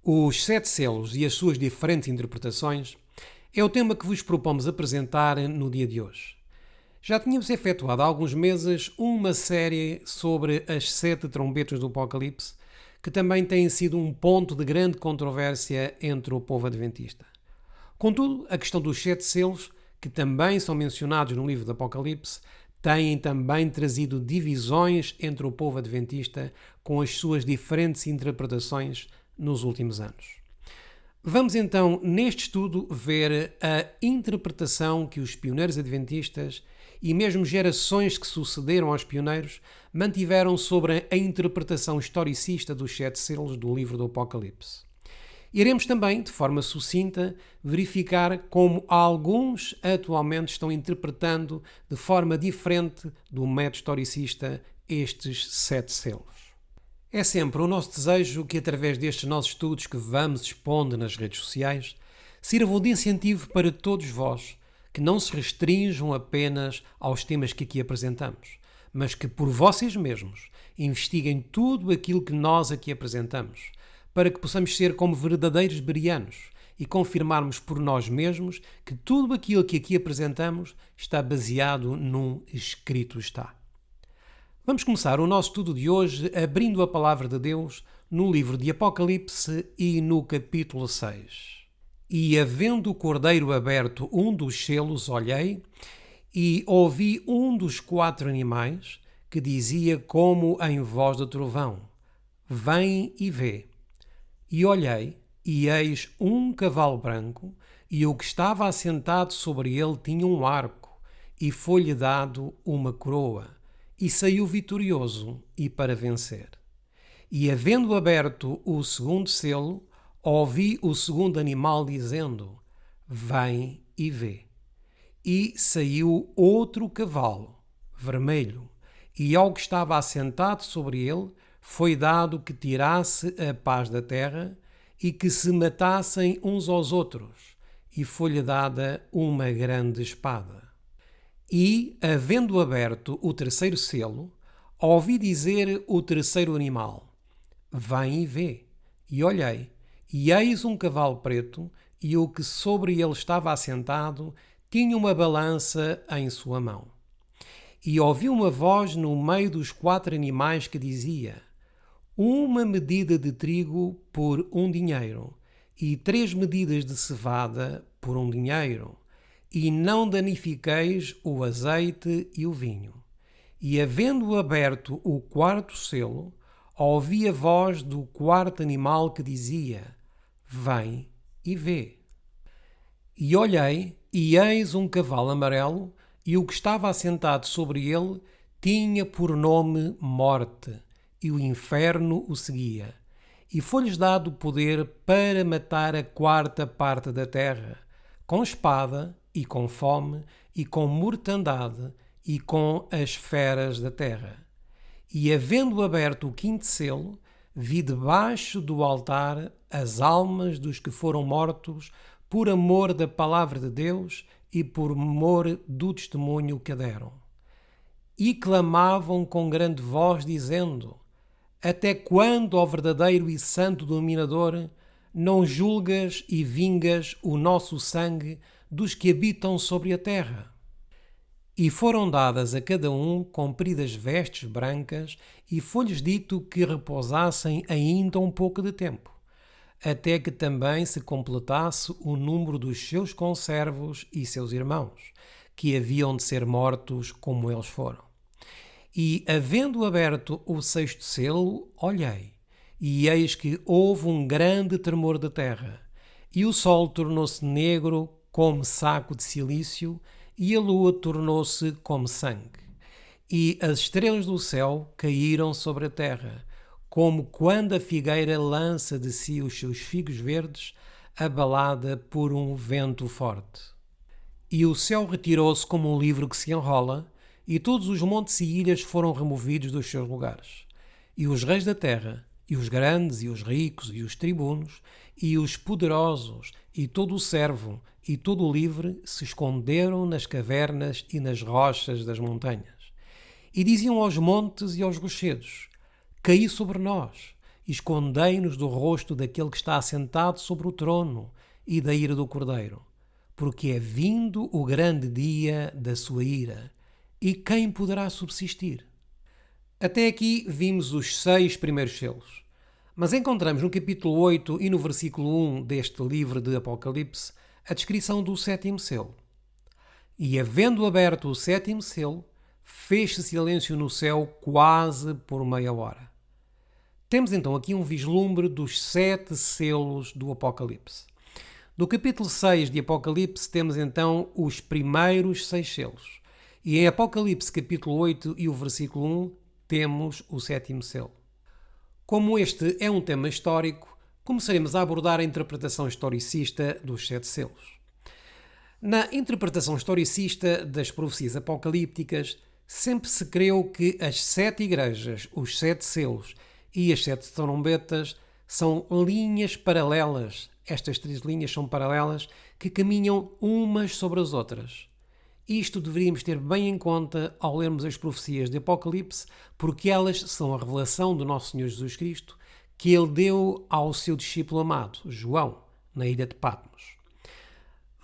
Os sete selos e as suas diferentes interpretações é o tema que vos propomos apresentar no dia de hoje. Já tínhamos efetuado há alguns meses uma série sobre as sete trombetas do Apocalipse, que também tem sido um ponto de grande controvérsia entre o povo adventista. Contudo, a questão dos sete selos, que também são mencionados no livro do Apocalipse, têm também trazido divisões entre o povo adventista com as suas diferentes interpretações nos últimos anos. Vamos então, neste estudo, ver a interpretação que os pioneiros adventistas e mesmo gerações que sucederam aos pioneiros mantiveram sobre a interpretação historicista dos sete selos do livro do Apocalipse. Iremos também, de forma sucinta, verificar como alguns atualmente estão interpretando de forma diferente do método historicista estes sete selos. É sempre o nosso desejo que, através destes nossos estudos que vamos expondo nas redes sociais, sirvam de incentivo para todos vós, que não se restringam apenas aos temas que aqui apresentamos, mas que por vocês mesmos investiguem tudo aquilo que nós aqui apresentamos, para que possamos ser como verdadeiros bereanos e confirmarmos por nós mesmos que tudo aquilo que aqui apresentamos está baseado num escrito está. Vamos começar o nosso estudo de hoje abrindo a palavra de Deus no livro de Apocalipse e no capítulo 6. E havendo o cordeiro aberto um dos selos, olhei e ouvi um dos quatro animais que dizia como em voz de trovão: Vem e vê. E olhei, e eis um cavalo branco, e o que estava assentado sobre ele tinha um arco, e foi-lhe dado uma coroa, e saiu vitorioso e para vencer. E havendo aberto o segundo selo, ouvi o segundo animal dizendo: Vem e vê. E saiu outro cavalo, vermelho, e ao que estava assentado sobre ele, foi dado que tirasse a paz da terra e que se matassem uns aos outros, e foi-lhe dada uma grande espada. E, havendo aberto o terceiro selo, ouvi dizer o terceiro animal: Vem e vê. E olhei, e eis um cavalo preto, e o que sobre ele estava assentado tinha uma balança em sua mão. E ouvi uma voz no meio dos quatro animais que dizia: Uma medida de trigo por um dinheiro, e 3 medidas de cevada por um dinheiro, e não danifiqueis o azeite e o vinho. E havendo aberto o quarto selo, ouvi a voz do quarto animal que dizia: Vem e vê. E olhei, e eis um cavalo amarelo, e o que estava assentado sobre ele tinha por nome Morte, e o inferno o seguia. E foi-lhes dado poder para matar a quarta parte da terra, com espada, e com fome, e com mortandade, e com as feras da terra. E havendo aberto o quinto selo, vi debaixo do altar as almas dos que foram mortos por amor da palavra de Deus e por amor do testemunho que deram. E clamavam com grande voz, dizendo: Até quando, ó verdadeiro e santo dominador, não julgas e vingas o nosso sangue dos que habitam sobre a terra? E foram dadas a cada um compridas vestes brancas, e foi-lhes dito que repousassem ainda um pouco de tempo, até que também se completasse o número dos seus conservos e seus irmãos, que haviam de ser mortos como eles foram. E, havendo aberto o sexto selo, olhei, e eis que houve um grande tremor da terra, e o sol tornou-se negro como saco de cilício, e a lua tornou-se como sangue. E as estrelas do céu caíram sobre a terra, como quando a figueira lança de si os seus figos verdes, abalada por um vento forte. E o céu retirou-se como um livro que se enrola, e todos os montes e ilhas foram removidos dos seus lugares. E os reis da terra, e os grandes, e os ricos, e os tribunos, e os poderosos, e todo o servo, e todo o livre, se esconderam nas cavernas e nas rochas das montanhas. E diziam aos montes e aos rochedos: Caí sobre nós, escondei-nos do rosto daquele que está assentado sobre o trono e da ira do Cordeiro, porque é vindo o grande dia da sua ira, e quem poderá subsistir? Até aqui vimos os 6 primeiros selos, mas encontramos no capítulo 8 e no versículo 1 deste livro de Apocalipse a descrição do 7º selo. E havendo aberto o 7º selo, fez-se silêncio no céu quase por meia hora. Temos então aqui um vislumbre dos 7 selos do Apocalipse. Do capítulo 6 de Apocalipse temos então os primeiros 6 selos. E em Apocalipse capítulo 8 e o versículo 1 temos o 7º selo. Como este é um tema histórico, começaremos a abordar a interpretação historicista dos 7 selos. Na interpretação historicista das profecias apocalípticas, sempre se creu que as 7 igrejas, os 7 selos e as 7 trombetas são linhas paralelas. Estas 3 linhas são paralelas que caminham umas sobre as outras. Isto deveríamos ter bem em conta ao lermos as profecias de Apocalipse, porque elas são a revelação do nosso Senhor Jesus Cristo que ele deu ao seu discípulo amado, João, na ilha de Patmos.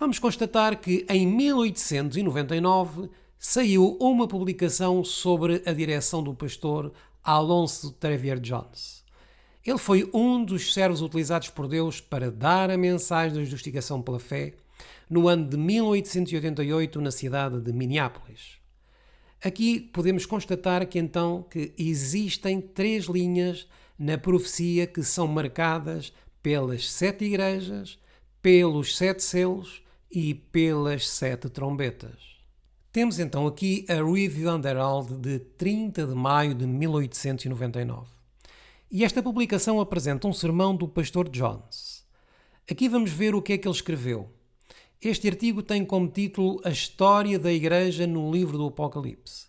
Vamos constatar que em 1899 saiu uma publicação sobre a direção do pastor Alonso Trevier Jones. Ele foi um dos servos utilizados por Deus para dar a mensagem da justificação pela fé no ano de 1888 na cidade de Minneapolis. Aqui podemos constatar que então que existem 3 linhas na profecia que são marcadas pelas 7 igrejas, pelos 7 selos e pelas 7 trombetas. Temos então aqui a Review and Herald de 30 de maio de 1899. E esta publicação apresenta um sermão do pastor Jones. Aqui vamos ver o que é que ele escreveu. Este artigo tem como título A História da Igreja no Livro do Apocalipse.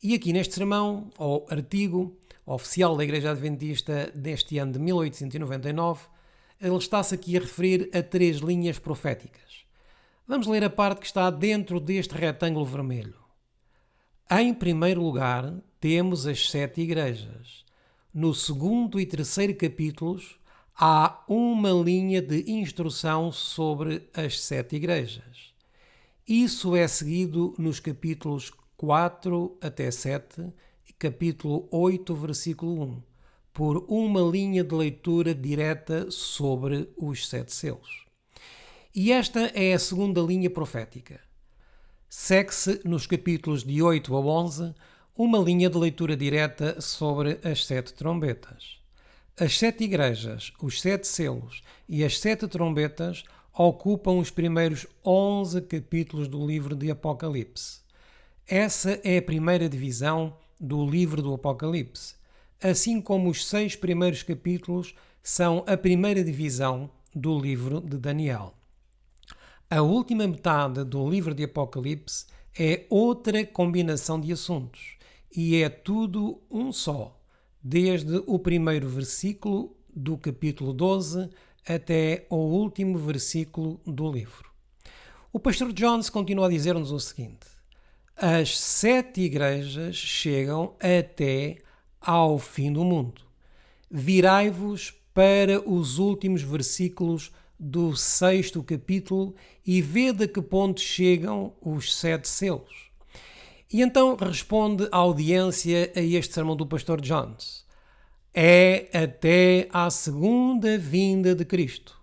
E aqui neste sermão, ou artigo oficial da Igreja Adventista deste ano de 1899, ele está-se aqui a referir a 3 linhas proféticas. Vamos ler a parte que está dentro deste retângulo vermelho. Em primeiro lugar, temos as 7 igrejas. No 2º e 3º capítulos, há uma linha de instrução sobre as 7 igrejas. Isso é seguido nos capítulos 4 até 7 e capítulo 8, versículo 1, por uma linha de leitura direta sobre os 7 selos. E esta é a 2ª linha profética. Segue-se nos capítulos de 8 a 11 uma linha de leitura direta sobre as 7 trombetas. As 7 igrejas, os 7 selos e as 7 trombetas ocupam os primeiros 11 capítulos do livro de Apocalipse. Essa é a primeira divisão do livro do Apocalipse, assim como os 6 primeiros capítulos são a primeira divisão do livro de Daniel. A última metade do livro de Apocalipse é outra combinação de assuntos e é tudo um só, desde o primeiro versículo do capítulo 12 até o último versículo do livro. O pastor Jones continua a dizer-nos o seguinte: as 7 igrejas chegam até ao fim do mundo. Virai-vos para os últimos versículos do 6º capítulo e vede a que ponto chegam os 7 selos. E então responde a audiência a este sermão do pastor Jones: é até à segunda vinda de Cristo.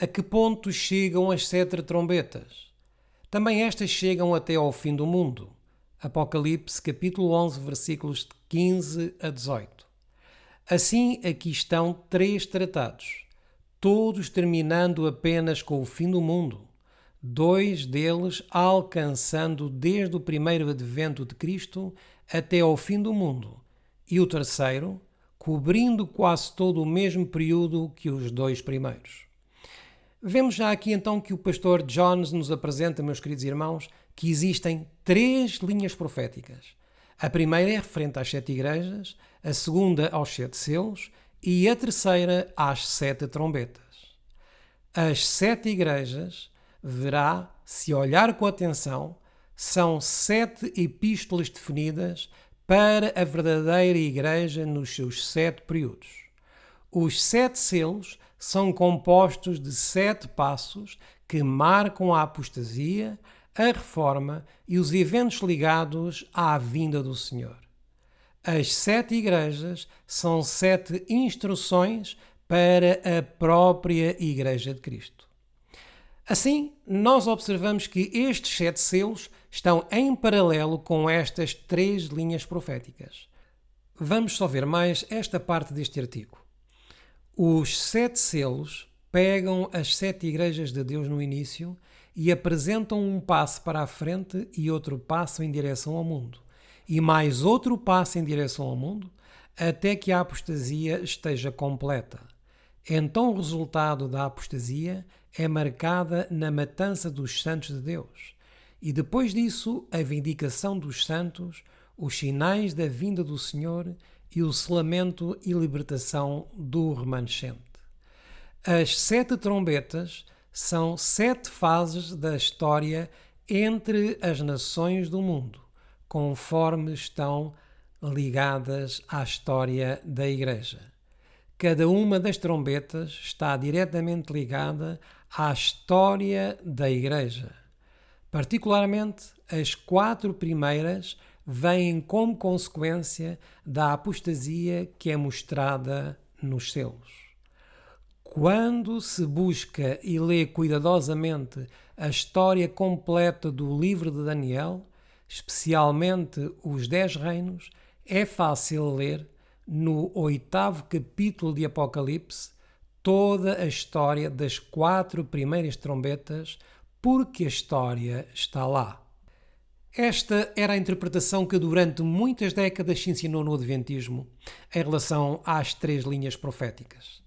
A que ponto chegam as 7 trombetas? Também estas chegam até ao fim do mundo. Apocalipse capítulo 11, versículos 15 a 18. Assim, aqui estão 3 tratados, todos terminando apenas com o fim do mundo, 2 deles alcançando desde o primeiro advento de Cristo até ao fim do mundo, e o terceiro cobrindo quase todo o mesmo período que os 2 primeiros. Vemos já aqui então que o pastor Jones nos apresenta, meus queridos irmãos, que existem 3 linhas proféticas. A primeira é referente às 7 igrejas, a segunda aos 7 selos e a terceira às 7 trombetas. As 7 igrejas, verá, se olhar com atenção, são 7 epístolas definidas para a verdadeira igreja nos seus 7 períodos. Os 7 selos são compostos de 7 passos que marcam a apostasia, a reforma e os eventos ligados à vinda do Senhor. As 7 igrejas são 7 instruções para a própria Igreja de Cristo. Assim, nós observamos que estes 7 selos estão em paralelo com estas 3 linhas proféticas. Vamos só ver mais esta parte deste artigo. Os 7 selos pegam as 7 igrejas de Deus no início e apresentam um passo para a frente e outro passo em direção ao mundo, e mais outro passo em direção ao mundo, até que a apostasia esteja completa. Então o resultado da apostasia é marcada na matança dos santos de Deus, e depois disso a vindicação dos santos, os sinais da vinda do Senhor e o selamento e libertação do remanescente. As 7 trombetas são 7 fases da história entre as nações do mundo, conforme estão ligadas à história da Igreja. Cada uma das trombetas está diretamente ligada à história da Igreja. Particularmente, as 4 primeiras vêm como consequência da apostasia que é mostrada nos selos. Quando se busca e lê cuidadosamente a história completa do livro de Daniel, especialmente os 10 reinos, é fácil ler, no 8º capítulo de Apocalipse, toda a história das 4 primeiras trombetas, porque a história está lá. Esta era a interpretação que durante muitas décadas se ensinou no Adventismo em relação às 3 linhas proféticas.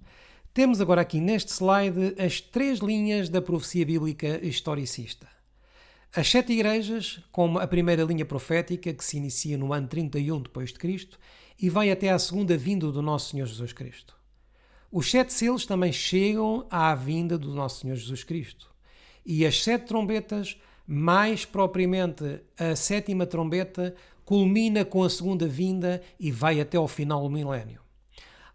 Temos agora aqui neste slide as 3 linhas da profecia bíblica historicista. As 7 igrejas, como a primeira linha profética, que se inicia no ano 31 d.C. e vai até à segunda vinda do nosso Senhor Jesus Cristo. Os 7 selos também chegam à vinda do nosso Senhor Jesus Cristo. E as 7 trombetas, mais propriamente a 7ª trombeta, culmina com a segunda vinda e vai até ao final do milénio.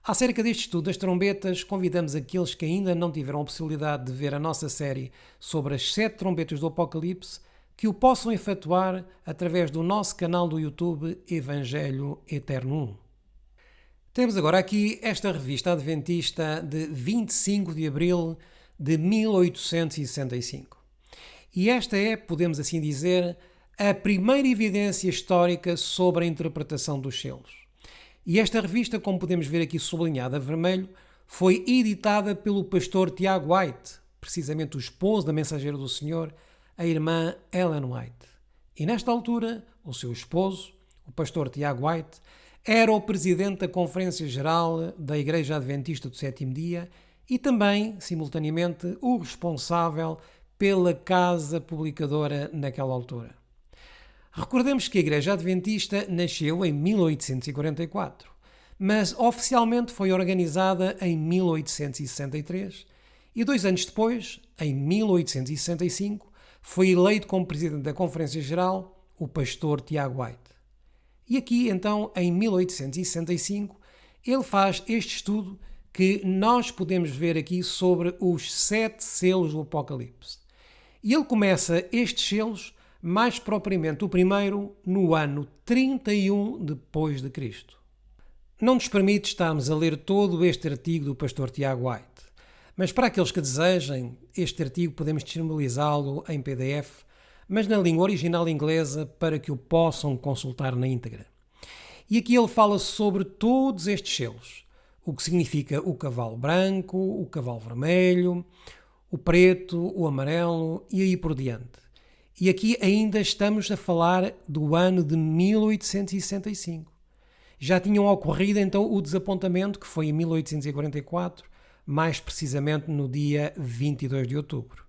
Acerca deste estudo das trombetas, convidamos aqueles que ainda não tiveram a possibilidade de ver a nossa série sobre as 7 trombetas do Apocalipse, que o possam efetuar através do nosso canal do YouTube Evangelho Eterno 1. Temos agora aqui esta revista adventista de 25 de abril de 1865. E esta é, podemos assim dizer, a primeira evidência histórica sobre a interpretação dos selos. E esta revista, como podemos ver aqui sublinhada a vermelho, foi editada pelo pastor Tiago White, precisamente o esposo da mensageira do Senhor, a irmã Ellen White. E nesta altura, o seu esposo, o pastor Tiago White, era o presidente da Conferência Geral da Igreja Adventista do Sétimo Dia e também, simultaneamente, o responsável pela casa publicadora naquela altura. Recordemos que a Igreja Adventista nasceu em 1844, mas oficialmente foi organizada em 1863 e 2 anos depois, em 1865, foi eleito como presidente da Conferência Geral o pastor Tiago White. E aqui, então, em 1865, ele faz este estudo que nós podemos ver aqui sobre os 7 selos do Apocalipse. E ele começa estes selos, mais propriamente o primeiro, no ano 31 depois de Cristo. Não nos permite estarmos a ler todo este artigo do pastor Tiago White, mas para aqueles que desejem, este artigo podemos disponibilizá-lo em PDF, mas na língua original inglesa para que o possam consultar na íntegra. E aqui ele fala sobre todos estes selos, o que significa o cavalo branco, o cavalo vermelho, o preto, o amarelo e aí por diante. E aqui ainda estamos a falar do ano de 1865. Já tinham ocorrido então o desapontamento, que foi em 1844, mais precisamente no dia 22 de outubro.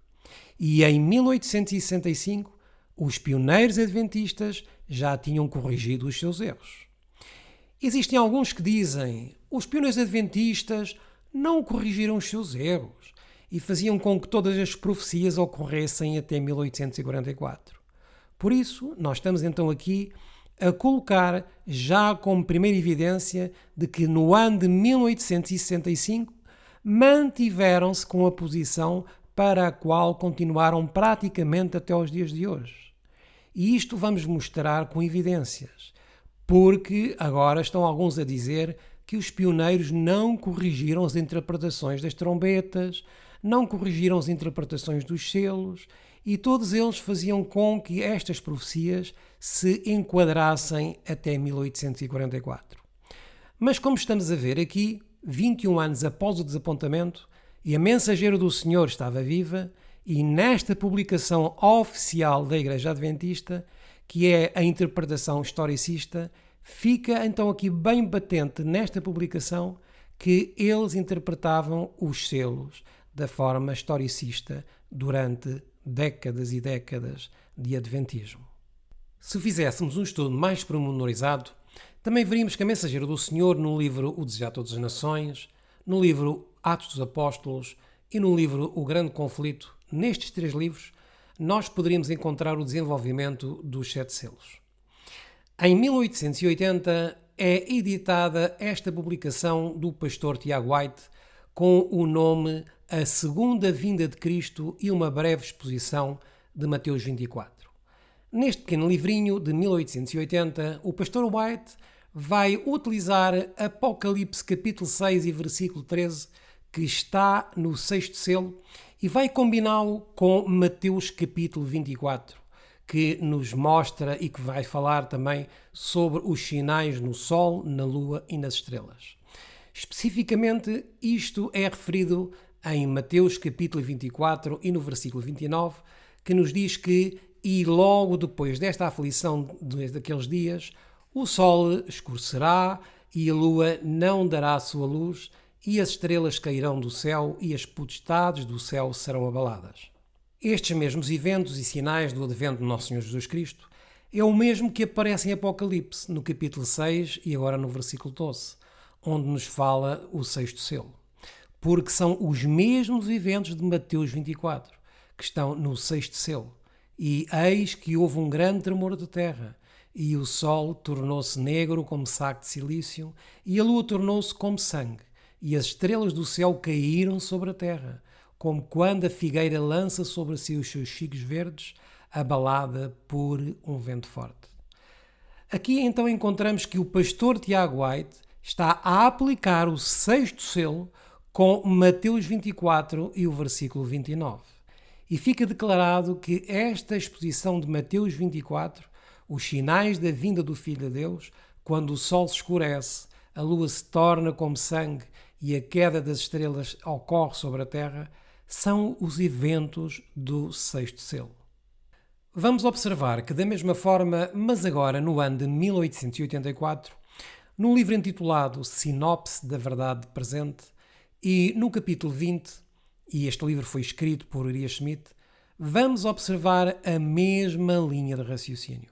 E em 1865, os pioneiros adventistas já tinham corrigido os seus erros. Existem alguns que dizem os pioneiros adventistas não corrigiram os seus erros e faziam com que todas as profecias ocorressem até 1844. Por isso, nós estamos então aqui a colocar já como primeira evidência de que no ano de 1865 mantiveram-se com a posição para a qual continuaram praticamente até aos dias de hoje. E isto vamos mostrar com evidências, porque agora estão alguns a dizer que os pioneiros não corrigiram as interpretações das trombetas, não corrigiram as interpretações dos selos, e todos eles faziam com que estas profecias se enquadrassem até 1844. Mas como estamos a ver aqui, 21 anos após o desapontamento, e a mensageira do Senhor estava viva, e nesta publicação oficial da Igreja Adventista, que é a interpretação historicista, fica então aqui bem patente nesta publicação que eles interpretavam os selos da forma historicista durante décadas e décadas de Adventismo. Se fizéssemos um estudo mais pormenorizado, também veríamos que a mensageira do Senhor no livro O Desejar Todas as Nações, no livro Atos dos Apóstolos e no livro O Grande Conflito, nestes 3 livros, nós poderíamos encontrar o desenvolvimento dos 7 selos. Em 1880 é editada esta publicação do pastor Tiago White com o nome A Segunda Vinda de Cristo e uma breve exposição de Mateus 24. Neste pequeno livrinho de 1880, o pastor White vai utilizar Apocalipse capítulo 6 e versículo 13, que está no 6º selo, e vai combiná-lo com Mateus capítulo 24, que nos mostra e que vai falar também sobre os sinais no Sol, na Lua e nas estrelas. Especificamente, isto é referido em Mateus capítulo 24 e no versículo 29, que nos diz que, e logo depois desta aflição daqueles dias, o Sol escurecerá e a Lua não dará a sua luz, e as estrelas cairão do céu e as potestades do céu serão abaladas. Estes mesmos eventos e sinais do advento do Nosso Senhor Jesus Cristo é o mesmo que aparece em Apocalipse, no capítulo 6 e agora no versículo 12, onde nos fala o 6º selo. Porque são os mesmos eventos de Mateus 24, que estão no 6º selo. E eis que houve um grande tremor de terra, e o sol tornou-se negro como saco de silício, e a lua tornou-se como sangue, e as estrelas do céu caíram sobre a terra, como quando a figueira lança sobre si os seus figos verdes, abalada por um vento forte. Aqui então encontramos que o pastor Tiago White está a aplicar o 6º selo com Mateus 24 e o versículo 29. E fica declarado que esta exposição de Mateus 24, os sinais da vinda do Filho de Deus, quando o sol se escurece, a lua se torna como sangue e a queda das estrelas ocorre sobre a terra, são os eventos do 6º selo. Vamos observar que da mesma forma, mas agora no ano de 1884, no livro intitulado Sinopse da Verdade Presente e no capítulo 20, e este livro foi escrito por Uriah Schmidt, vamos observar a mesma linha de raciocínio.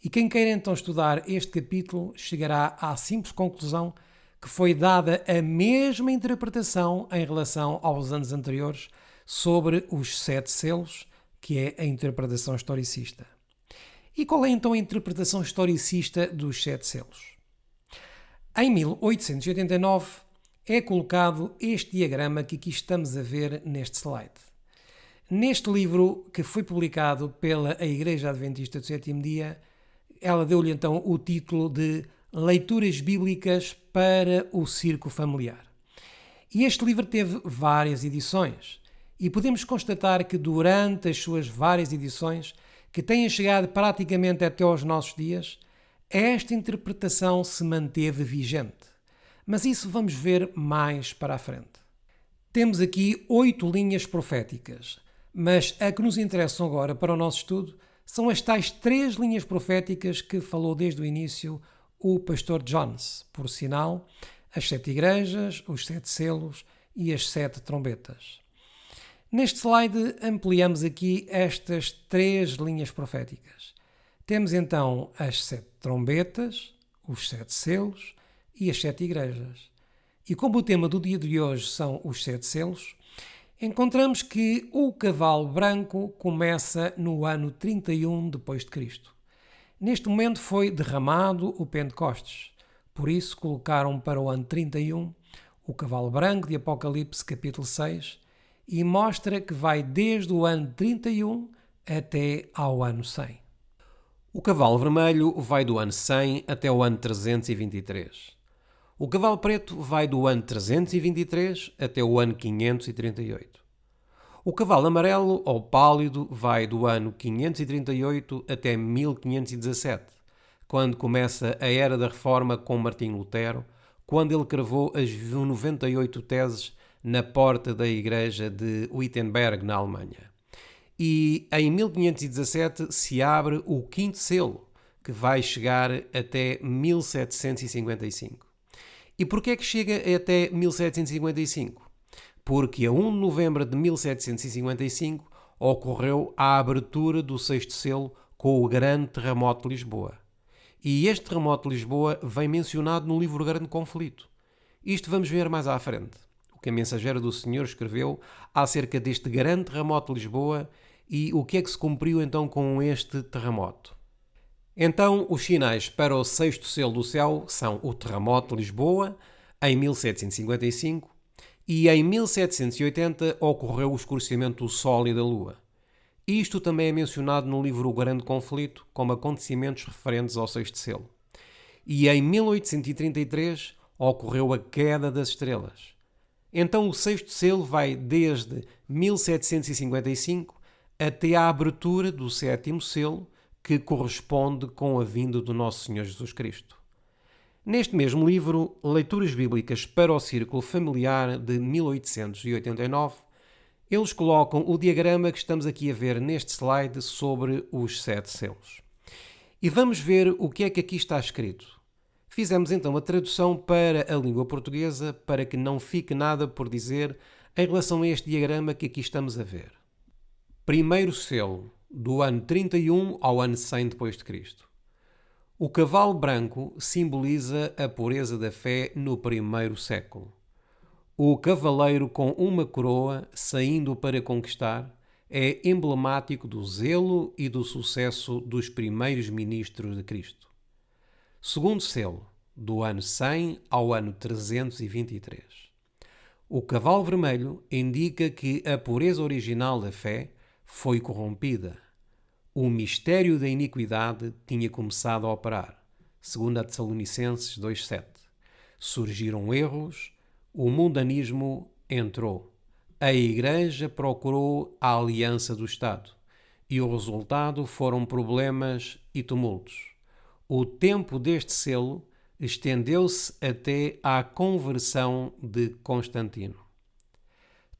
E quem queira então estudar este capítulo chegará à simples conclusão que foi dada a mesma interpretação em relação aos anos anteriores sobre os 7 selos, que é a interpretação historicista. E qual é então a interpretação historicista dos 7 selos? Em 1889 é colocado este diagrama que aqui estamos a ver neste slide. Neste livro, que foi publicado pela Igreja Adventista do Sétimo Dia, ela deu-lhe então o título de Leituras Bíblicas para o Círculo Familiar. E este livro teve várias edições e podemos constatar que durante as suas várias edições, que têm chegado praticamente até aos nossos dias, esta interpretação se manteve vigente. Mas isso vamos ver mais para a frente. Temos aqui 8 linhas proféticas, mas a que nos interessam agora para o nosso estudo são as tais 3 linhas proféticas que falou desde o início o pastor Jones, por sinal, as 7 igrejas, os 7 selos e as 7 trombetas. Neste slide ampliamos aqui estas 3 linhas proféticas. Temos então as 7 trombetas, os 7 selos e as 7 igrejas. E como o tema do dia de hoje são os 7 selos, encontramos que o cavalo branco começa no ano 31 depois de Cristo. Neste momento foi derramado o Pentecostes. Por isso colocaram para o ano 31 o cavalo branco de Apocalipse capítulo 6 e mostra que vai desde o ano 31 até ao ano 100. O cavalo vermelho vai do ano 100 até o ano 323. O cavalo preto vai do ano 323 até o ano 538. O cavalo amarelo ou pálido vai do ano 538 até 1517, quando começa a Era da Reforma com Martinho Lutero, quando ele cravou as 98 teses na porta da igreja de Wittenberg, na Alemanha. E em 1517 se abre o quinto selo, que vai chegar até 1755. E porquê é que chega até 1755? Porque a 1 de novembro de 1755 ocorreu a abertura do sexto selo com o grande terremoto de Lisboa. E este terremoto de Lisboa vem mencionado no livro Grande Conflito. Isto vamos ver mais à frente. O que a mensageira do Senhor escreveu acerca deste grande terremoto de Lisboa e o que é que se cumpriu então com este terremoto. Então, os sinais para o sexto selo do céu são o terremoto de Lisboa, em 1755, e em 1780 ocorreu o escurecimento do Sol e da Lua. Isto também é mencionado no livro O Grande Conflito como acontecimentos referentes ao sexto selo. E em 1833 ocorreu a queda das estrelas. Então o sexto selo vai desde 1755 até à abertura do sétimo selo, que corresponde com a vinda do Nosso Senhor Jesus Cristo. Neste mesmo livro, Leituras Bíblicas para o Círculo Familiar de 1889, eles colocam o diagrama que estamos aqui a ver neste slide sobre os 7 selos. E vamos ver o que é que aqui está escrito. Fizemos então a tradução para a língua portuguesa para que não fique nada por dizer em relação a este diagrama que aqui estamos a ver. Primeiro selo, do ano 31 ao ano 100 depois de Cristo. O cavalo branco simboliza a pureza da fé no primeiro século. O cavaleiro com uma coroa saindo para conquistar é emblemático do zelo e do sucesso dos primeiros ministros de Cristo. Segundo selo, do ano 100 ao ano 323. O cavalo vermelho indica que a pureza original da fé foi corrompida. O mistério da iniquidade tinha começado a operar, segundo a Tessalonicenses 2,7. Surgiram erros, o mundanismo entrou. A Igreja procurou a aliança do Estado e o resultado foram problemas e tumultos. O tempo deste selo estendeu-se até à conversão de Constantino.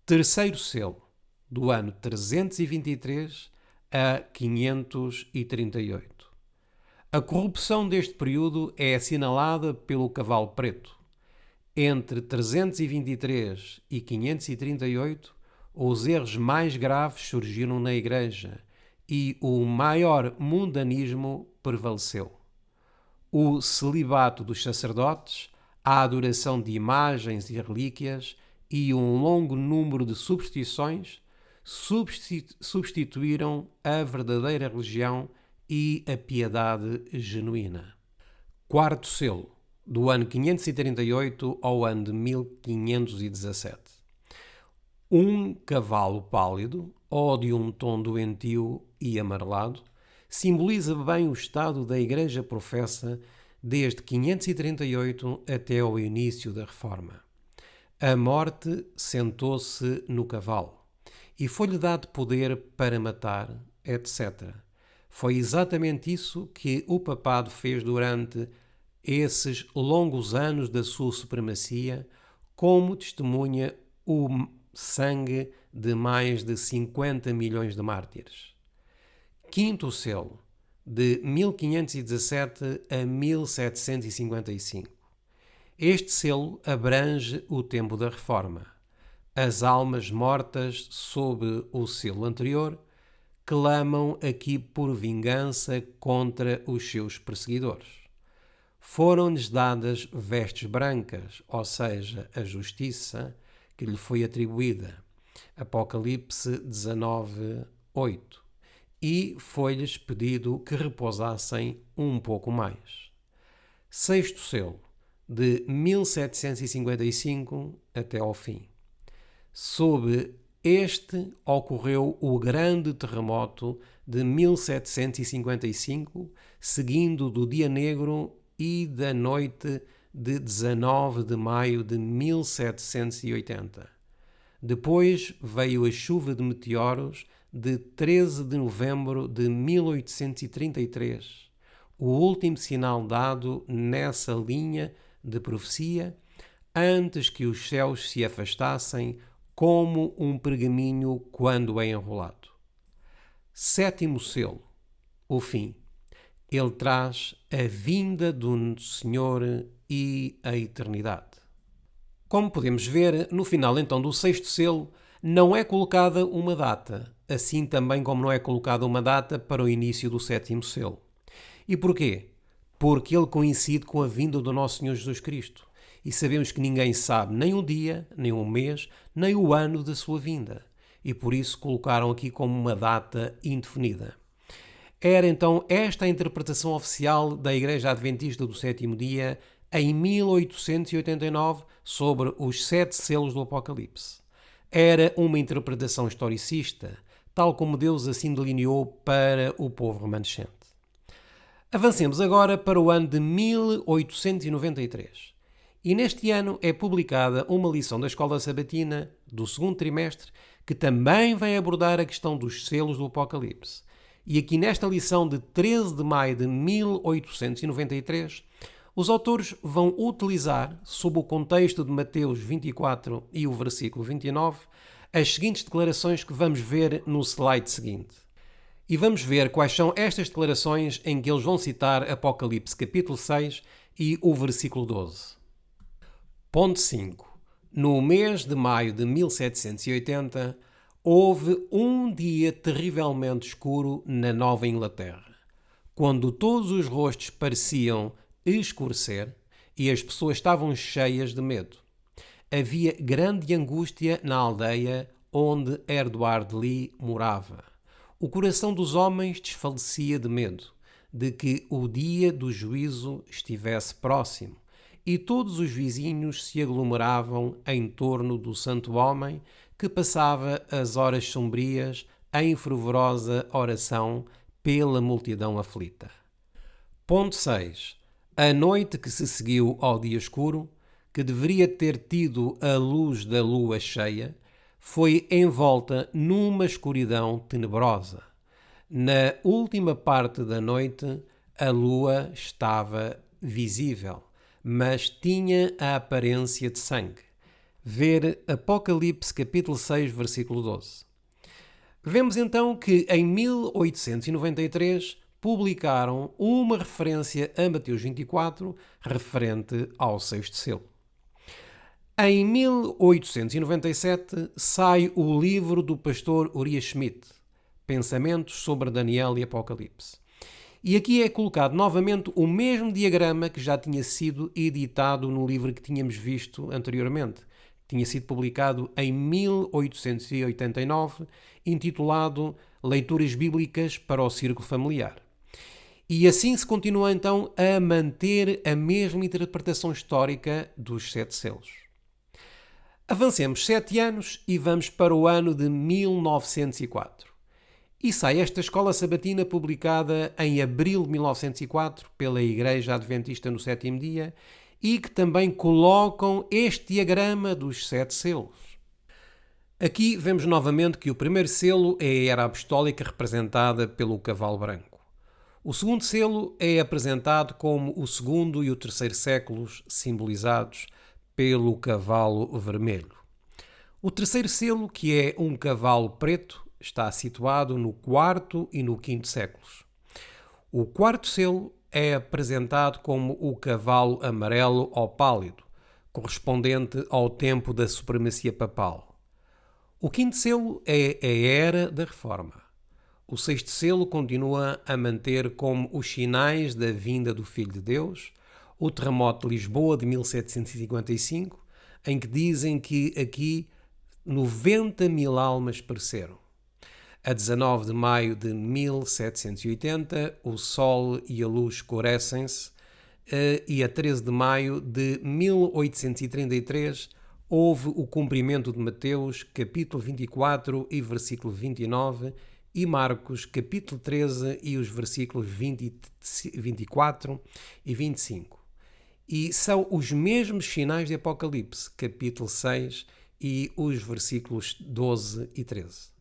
Terceiro selo, do ano 323 a 538. A corrupção deste período é assinalada pelo cavalo preto. Entre 323 e 538, os erros mais graves surgiram na Igreja e o maior mundanismo prevaleceu. O celibato dos sacerdotes, a adoração de imagens e relíquias e um longo número de superstições substituíram a verdadeira religião e a piedade genuína. Quarto selo, do ano 538 ao ano de 1517. Um cavalo pálido, ou de um tom doentio e amarelado, simboliza bem o estado da Igreja professa desde 538 até ao início da Reforma. A morte sentou-se no cavalo e foi-lhe dado poder para matar, etc. Foi exatamente isso que o papado fez durante esses longos anos da sua supremacia, como testemunha o sangue de mais de 50 milhões de mártires. Quinto selo, de 1517 a 1755. Este selo abrange o tempo da Reforma. As almas mortas sob o selo anterior clamam aqui por vingança contra os seus perseguidores. Foram-lhes dadas vestes brancas, ou seja, a justiça que lhe foi atribuída. Apocalipse 19:8. e foi-lhes pedido que repousassem um pouco mais. Sexto selo, de 1755 até ao fim. Sob este ocorreu o grande terremoto de 1755, seguindo do dia negro e da noite de 19 de maio de 1780. Depois veio a chuva de meteoros de 13 de novembro de 1833, o último sinal dado nessa linha de profecia, antes que os céus se afastassem como um pergaminho quando é enrolado. Sétimo selo, o fim. Ele traz a vinda do Senhor e a eternidade. Como podemos ver, no final então do sexto selo, não é colocada uma data, assim também como não é colocada uma data para o início do sétimo selo. E porquê? Porque ele coincide com a vinda do nosso Senhor Jesus Cristo. E sabemos que ninguém sabe nem o dia, nem o mês, nem o ano da sua vinda. E por isso colocaram aqui como uma data indefinida. Era então esta a interpretação oficial da Igreja Adventista do Sétimo Dia em 1889 sobre os 7 selos do Apocalipse. Era uma interpretação historicista, tal como Deus assim delineou para o povo remanescente. Avancemos agora para o ano de 1893. E neste ano é publicada uma lição da Escola Sabatina do segundo trimestre que também vai abordar a questão dos selos do Apocalipse. E aqui nesta lição de 13 de maio de 1893, os autores vão utilizar, sob o contexto de Mateus 24 e o versículo 29, as seguintes declarações que vamos ver no slide seguinte. E vamos ver quais são estas declarações em que eles vão citar Apocalipse capítulo 6 e o versículo 12. Ponto 5. No mês de maio de 1780, houve um dia terrivelmente escuro na Nova Inglaterra, quando todos os rostos pareciam escurecer e as pessoas estavam cheias de medo. Havia grande angústia na aldeia onde Edward Lee morava. O coração dos homens desfalecia de medo de que o dia do juízo estivesse próximo, e todos os vizinhos se aglomeravam em torno do santo homem que passava as horas sombrias em fervorosa oração pela multidão aflita. Ponto 6. A noite que se seguiu ao dia escuro, que deveria ter tido a luz da lua cheia, foi envolta numa escuridão tenebrosa. Na última parte da noite, a lua estava visível, mas tinha a aparência de sangue. Ver Apocalipse capítulo 6, versículo 12. Vemos então que em 1893 publicaram uma referência a Mateus 24 referente ao sexto selo. Em 1897 sai o livro do pastor Uriah Schmidt, Pensamentos sobre Daniel e Apocalipse. E aqui é colocado novamente o mesmo diagrama que já tinha sido editado no livro que tínhamos visto anteriormente. Tinha sido publicado em 1889, intitulado Leituras Bíblicas para o Círculo Familiar. E assim se continua então a manter a mesma interpretação histórica dos 7 selos. Avancemos 7 anos e vamos para o ano de 1904. E sai esta escola sabatina publicada em abril de 1904 pela Igreja Adventista no Sétimo Dia e que também colocam este diagrama dos 7 selos. Aqui vemos novamente que o primeiro selo é a era apostólica representada pelo cavalo branco. O segundo selo é apresentado como o segundo e o terceiro séculos simbolizados pelo cavalo vermelho. O terceiro selo, que é um cavalo preto, está situado no quarto e no quinto séculos. O quarto selo é apresentado como o cavalo amarelo ou pálido, correspondente ao tempo da supremacia papal. O quinto selo é a era da Reforma. O sexto selo continua a manter como os sinais da vinda do Filho de Deus, o terremoto de Lisboa de 1755, em que dizem que aqui 90.000 almas pereceram. A 19 de maio de 1780, o Sol e a Luz escurecem-se, e a 13 de maio de 1833 houve o cumprimento de Mateus, capítulo 24 e versículo 29, e Marcos, capítulo 13 e os versículos 24 e 25. E são os mesmos sinais de Apocalipse, capítulo 6 e os versículos 12 e 13.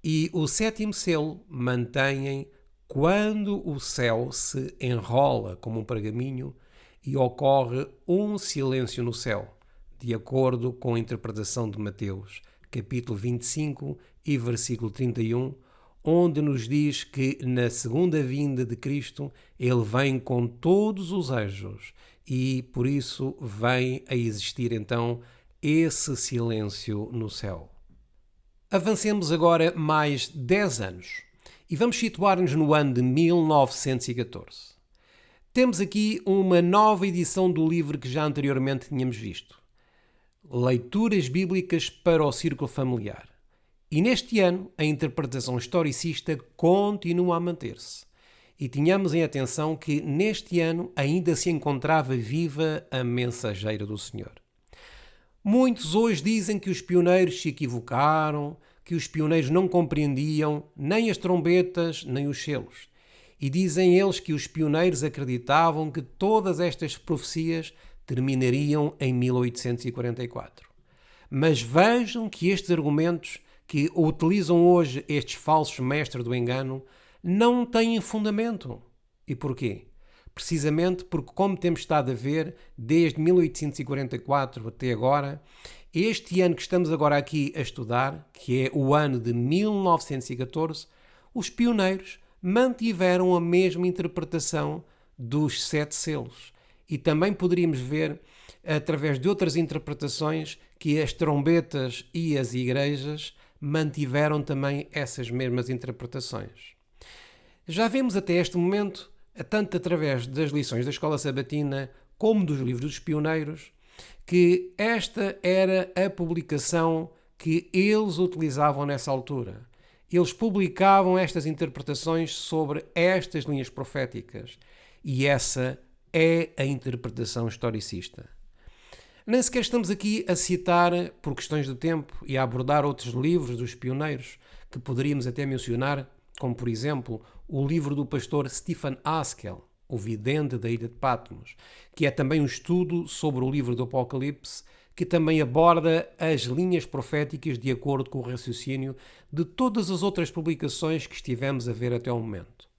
E o sétimo selo mantém quando o céu se enrola como um pergaminho e ocorre um silêncio no céu, de acordo com a interpretação de Mateus, capítulo 25 e versículo 31, onde nos diz que na segunda vinda de Cristo ele vem com todos os anjos e por isso vem a existir então esse silêncio no céu. Avancemos agora mais 10 anos e vamos situar-nos no ano de 1914. Temos aqui uma nova edição do livro que já anteriormente tínhamos visto. Leituras Bíblicas para o Círculo Familiar. E neste ano a interpretação historicista continua a manter-se. E tínhamos em atenção que neste ano ainda se encontrava viva a mensageira do Senhor. Muitos hoje dizem que os pioneiros se equivocaram, que os pioneiros não compreendiam nem as trombetas nem os selos. E dizem eles que os pioneiros acreditavam que todas estas profecias terminariam em 1844. Mas vejam que estes argumentos que utilizam hoje estes falsos mestres do engano não têm fundamento. E porquê? Precisamente porque, como temos estado a ver, desde 1844 até agora, este ano que estamos agora aqui a estudar, que é o ano de 1914, os pioneiros mantiveram a mesma interpretação dos 7 selos. E também poderíamos ver, através de outras interpretações, que as trombetas e as igrejas mantiveram também essas mesmas interpretações. Já vemos até este momento, tanto através das lições da Escola Sabatina como dos livros dos pioneiros, que esta era a publicação que eles utilizavam nessa altura. Eles publicavam estas interpretações sobre estas linhas proféticas e essa é a interpretação historicista. Nem sequer estamos aqui a citar, por questões de tempo, e a abordar outros livros dos pioneiros que poderíamos até mencionar, como por exemplo o livro do pastor Stephen Haskell, O Vidente da Ilha de Patmos, que é também um estudo sobre o livro do Apocalipse, que também aborda as linhas proféticas de acordo com o raciocínio de todas as outras publicações que estivemos a ver até o momento.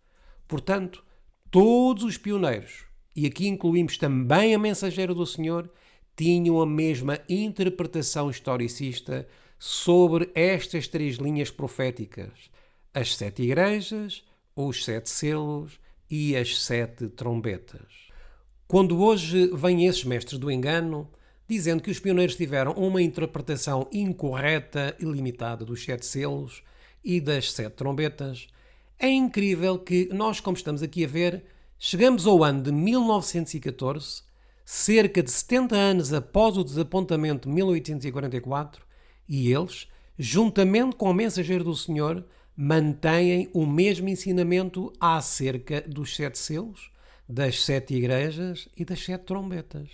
Portanto, todos os pioneiros, e aqui incluímos também a mensageira do Senhor, tinham a mesma interpretação historicista sobre estas 3 linhas proféticas: as 7 igrejas, os 7 selos e as 7 trombetas. Quando hoje vêm esses mestres do engano, dizendo que os pioneiros tiveram uma interpretação incorreta e limitada dos 7 selos e das 7 trombetas, é incrível que nós, como estamos aqui a ver, chegamos ao ano de 1914, cerca de 70 anos após o desapontamento de 1844, e eles, juntamente com o mensageiro do Senhor, mantêm o mesmo ensinamento acerca dos 7 selos, das 7 igrejas e das 7 trombetas.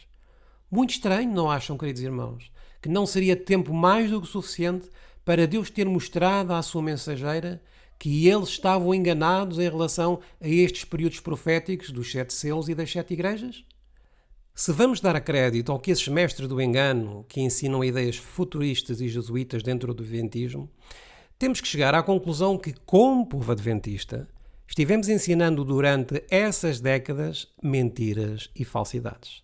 Muito estranho, não acham, queridos irmãos, que não seria tempo mais do que suficiente para Deus ter mostrado à sua mensageira que eles estavam enganados em relação a estes períodos proféticos dos 7 selos e das 7 igrejas? Se vamos dar a crédito ao que esses mestres do engano, que ensinam ideias futuristas e jesuítas dentro do adventismo, temos que chegar à conclusão que, como povo adventista, estivemos ensinando durante essas décadas mentiras e falsidades.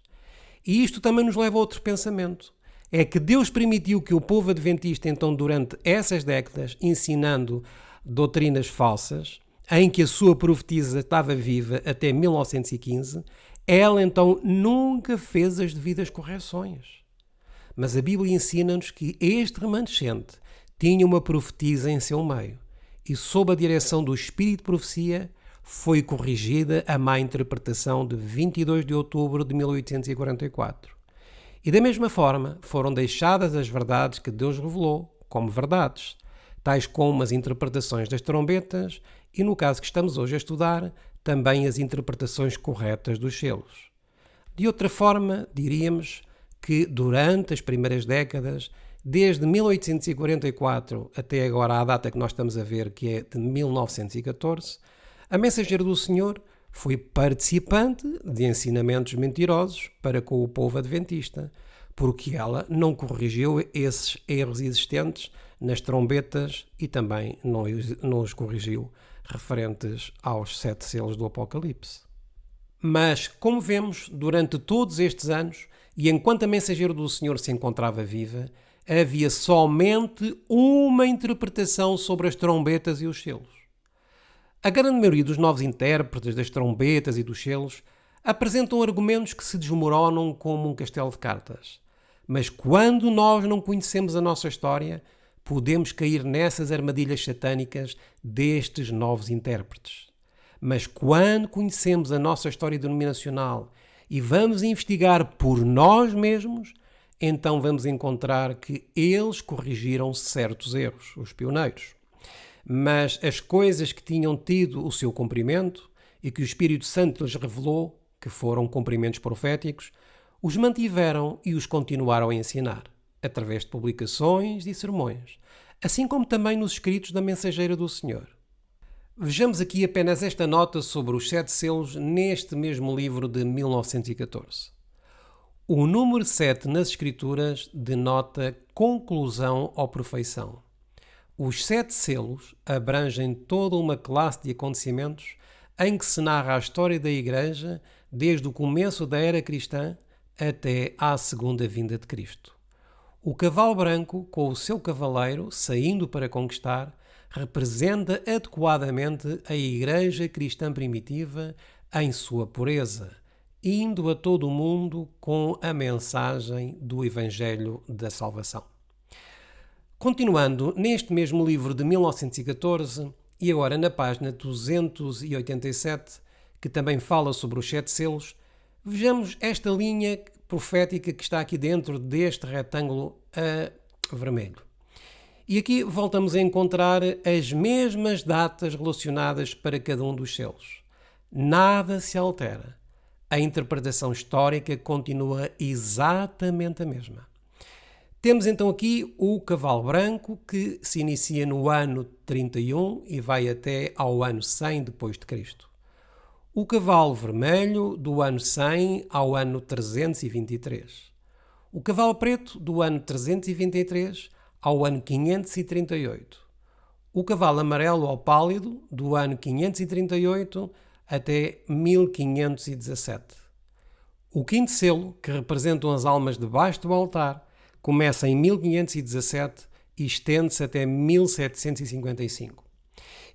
E isto também nos leva a outro pensamento. É que Deus permitiu que o povo adventista, então, durante essas décadas, ensinando doutrinas falsas, em que a sua profetisa estava viva até 1915, ela então nunca fez as devidas correções. Mas a Bíblia ensina-nos que este remanescente tinha uma profetisa em seu meio e, sob a direção do Espírito de Profecia, foi corrigida a má interpretação de 22 de outubro de 1844. E da mesma forma foram deixadas as verdades que Deus revelou como verdades, tais como as interpretações das trombetas e, no caso que estamos hoje a estudar, também as interpretações corretas dos selos. De outra forma, diríamos que durante as primeiras décadas, desde 1844 até agora a data que nós estamos a ver, que é de 1914, a Mensageira do Senhor foi participante de ensinamentos mentirosos para com o povo adventista, porque ela não corrigiu esses erros existentes nas trombetas e também não os corrigiu referentes aos 7 selos do Apocalipse. Mas, como vemos, durante todos estes anos, e enquanto a Mensageira do Senhor se encontrava viva, havia somente uma interpretação sobre as trombetas e os selos. A grande maioria dos novos intérpretes das trombetas e dos selos apresentam argumentos que se desmoronam como um castelo de cartas. Mas quando nós não conhecemos a nossa história, podemos cair nessas armadilhas satânicas destes novos intérpretes. Mas quando conhecemos a nossa história denominacional e vamos investigar por nós mesmos, então vamos encontrar que eles corrigiram certos erros, os pioneiros. Mas as coisas que tinham tido o seu cumprimento e que o Espírito Santo lhes revelou, que foram cumprimentos proféticos, os mantiveram e os continuaram a ensinar, através de publicações e sermões, assim como também nos escritos da Mensageira do Senhor. Vejamos aqui apenas esta nota sobre os 7 selos neste mesmo livro de 1914. O número 7 nas Escrituras denota conclusão ou perfeição. Os 7 selos abrangem toda uma classe de acontecimentos em que se narra a história da Igreja desde o começo da era cristã até à segunda vinda de Cristo. O cavalo branco, com o seu cavaleiro, saindo para conquistar, representa adequadamente a Igreja cristã primitiva em sua pureza, indo a todo o mundo com a mensagem do Evangelho da Salvação. Continuando neste mesmo livro de 1914, e agora na página 287, que também fala sobre os 7 selos, vejamos esta linha profética que está aqui dentro deste retângulo vermelho. E aqui voltamos a encontrar as mesmas datas relacionadas para cada um dos selos. Nada se altera. A interpretação histórica continua exatamente a mesma. Temos então aqui o cavalo branco, que se inicia no ano 31 e vai até ao ano 100 depois de Cristo. O cavalo vermelho, do ano 100 ao ano 323. O cavalo preto, do ano 323 ao ano 538. O cavalo amarelo ou pálido, do ano 538 até 1517. O quinto selo, que representam as almas debaixo do altar, começa em 1517 e estende-se até 1755.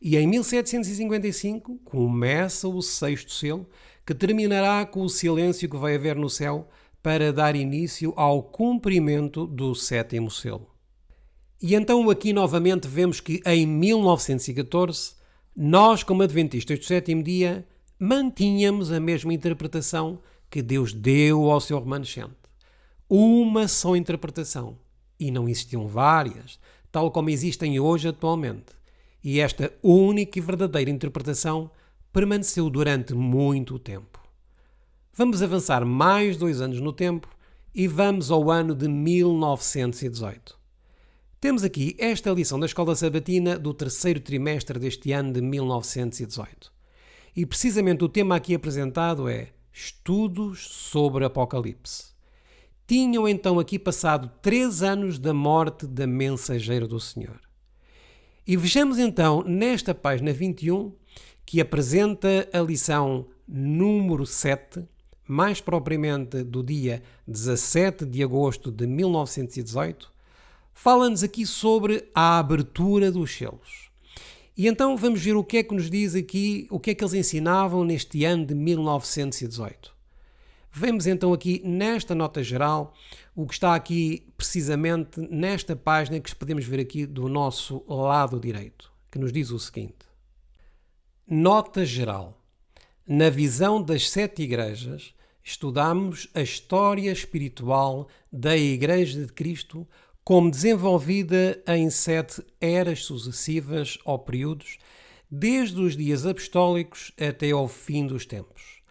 E em 1755 começa o sexto selo, que terminará com o silêncio que vai haver no céu para dar início ao cumprimento do sétimo selo. E então aqui novamente vemos que em 1914, nós como adventistas do sétimo dia, mantínhamos a mesma interpretação que Deus deu ao seu remanescente. Uma só interpretação, e não existiam várias, tal como existem hoje atualmente. E esta única e verdadeira interpretação permaneceu durante muito tempo. Vamos avançar mais 2 anos no tempo e vamos ao ano de 1918. Temos aqui esta lição da Escola Sabatina do terceiro trimestre deste ano de 1918. E precisamente o tema aqui apresentado é Estudos sobre Apocalipse. Tinham então aqui passado 3 anos da morte da Mensageira do Senhor. E vejamos então nesta página 21 que apresenta a lição número 7, mais propriamente do dia 17 de agosto de 1918, fala-nos aqui sobre a abertura dos selos. E então vamos ver o que é que nos diz aqui, o que é que eles ensinavam neste ano de 1918. Vemos então aqui nesta nota geral o que está aqui precisamente nesta página que podemos ver aqui do nosso lado direito, que nos diz o seguinte. Nota geral. Na visão das 7 igrejas, estudamos a história espiritual da Igreja de Cristo como desenvolvida em 7 eras sucessivas ou períodos, desde os dias apostólicos até ao fim dos tempos.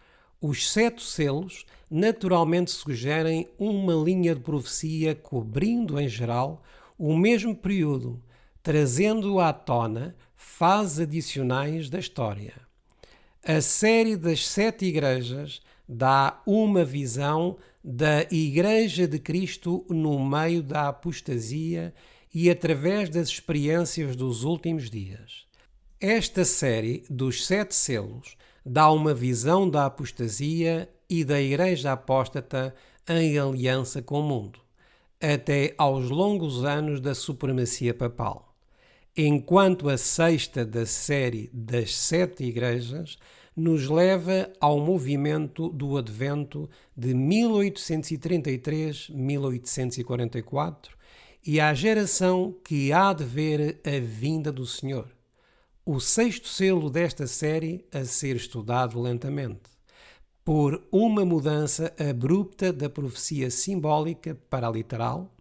Os 7 selos naturalmente sugerem uma linha de profecia cobrindo, em geral, o mesmo período, trazendo à tona fases adicionais da história. A série das 7 igrejas dá uma visão da Igreja de Cristo no meio da apostasia e através das experiências dos últimos dias. Esta série dos 7 selos dá uma visão da apostasia e da Igreja apóstata em aliança com o mundo, até aos longos anos da supremacia papal. Enquanto a 6ª da série das 7 igrejas nos leva ao movimento do Advento de 1833-1844 e à geração que há de ver a vinda do Senhor. O 6º selo desta série a ser estudado lentamente, por uma mudança abrupta da profecia simbólica para a literal,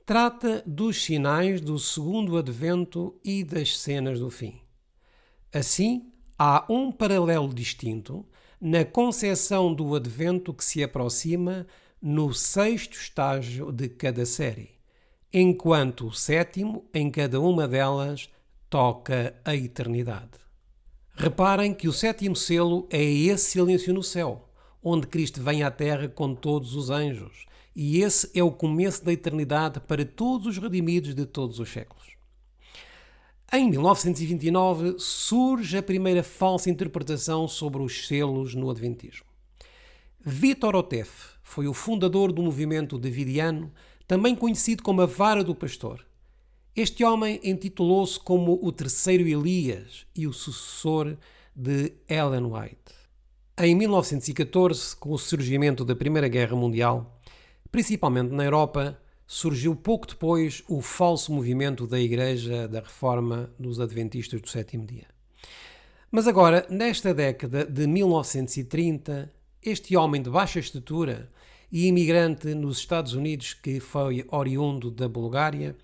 trata dos sinais do segundo advento e das cenas do fim. Assim, há um paralelo distinto na concepção do advento que se aproxima no 6º estágio de cada série, enquanto o 7º, em cada uma delas, toca a eternidade. Reparem que o 7º selo é esse silêncio no céu, onde Cristo vem à terra com todos os anjos, e esse é o começo da eternidade para todos os redimidos de todos os séculos. Em 1929 surge a primeira falsa interpretação sobre os selos no Adventismo. Vítor Otef foi o fundador do movimento davidiano, também conhecido como a Vara do Pastor. Este homem intitulou-se como o terceiro Elias e o sucessor de Ellen White. Em 1914, com o surgimento da Primeira Guerra Mundial, principalmente na Europa, surgiu pouco depois o falso movimento da Igreja da Reforma dos Adventistas do Sétimo Dia. Mas agora, nesta década de 1930, este homem de baixa estatura e imigrante nos Estados Unidos, que foi oriundo da Bulgária,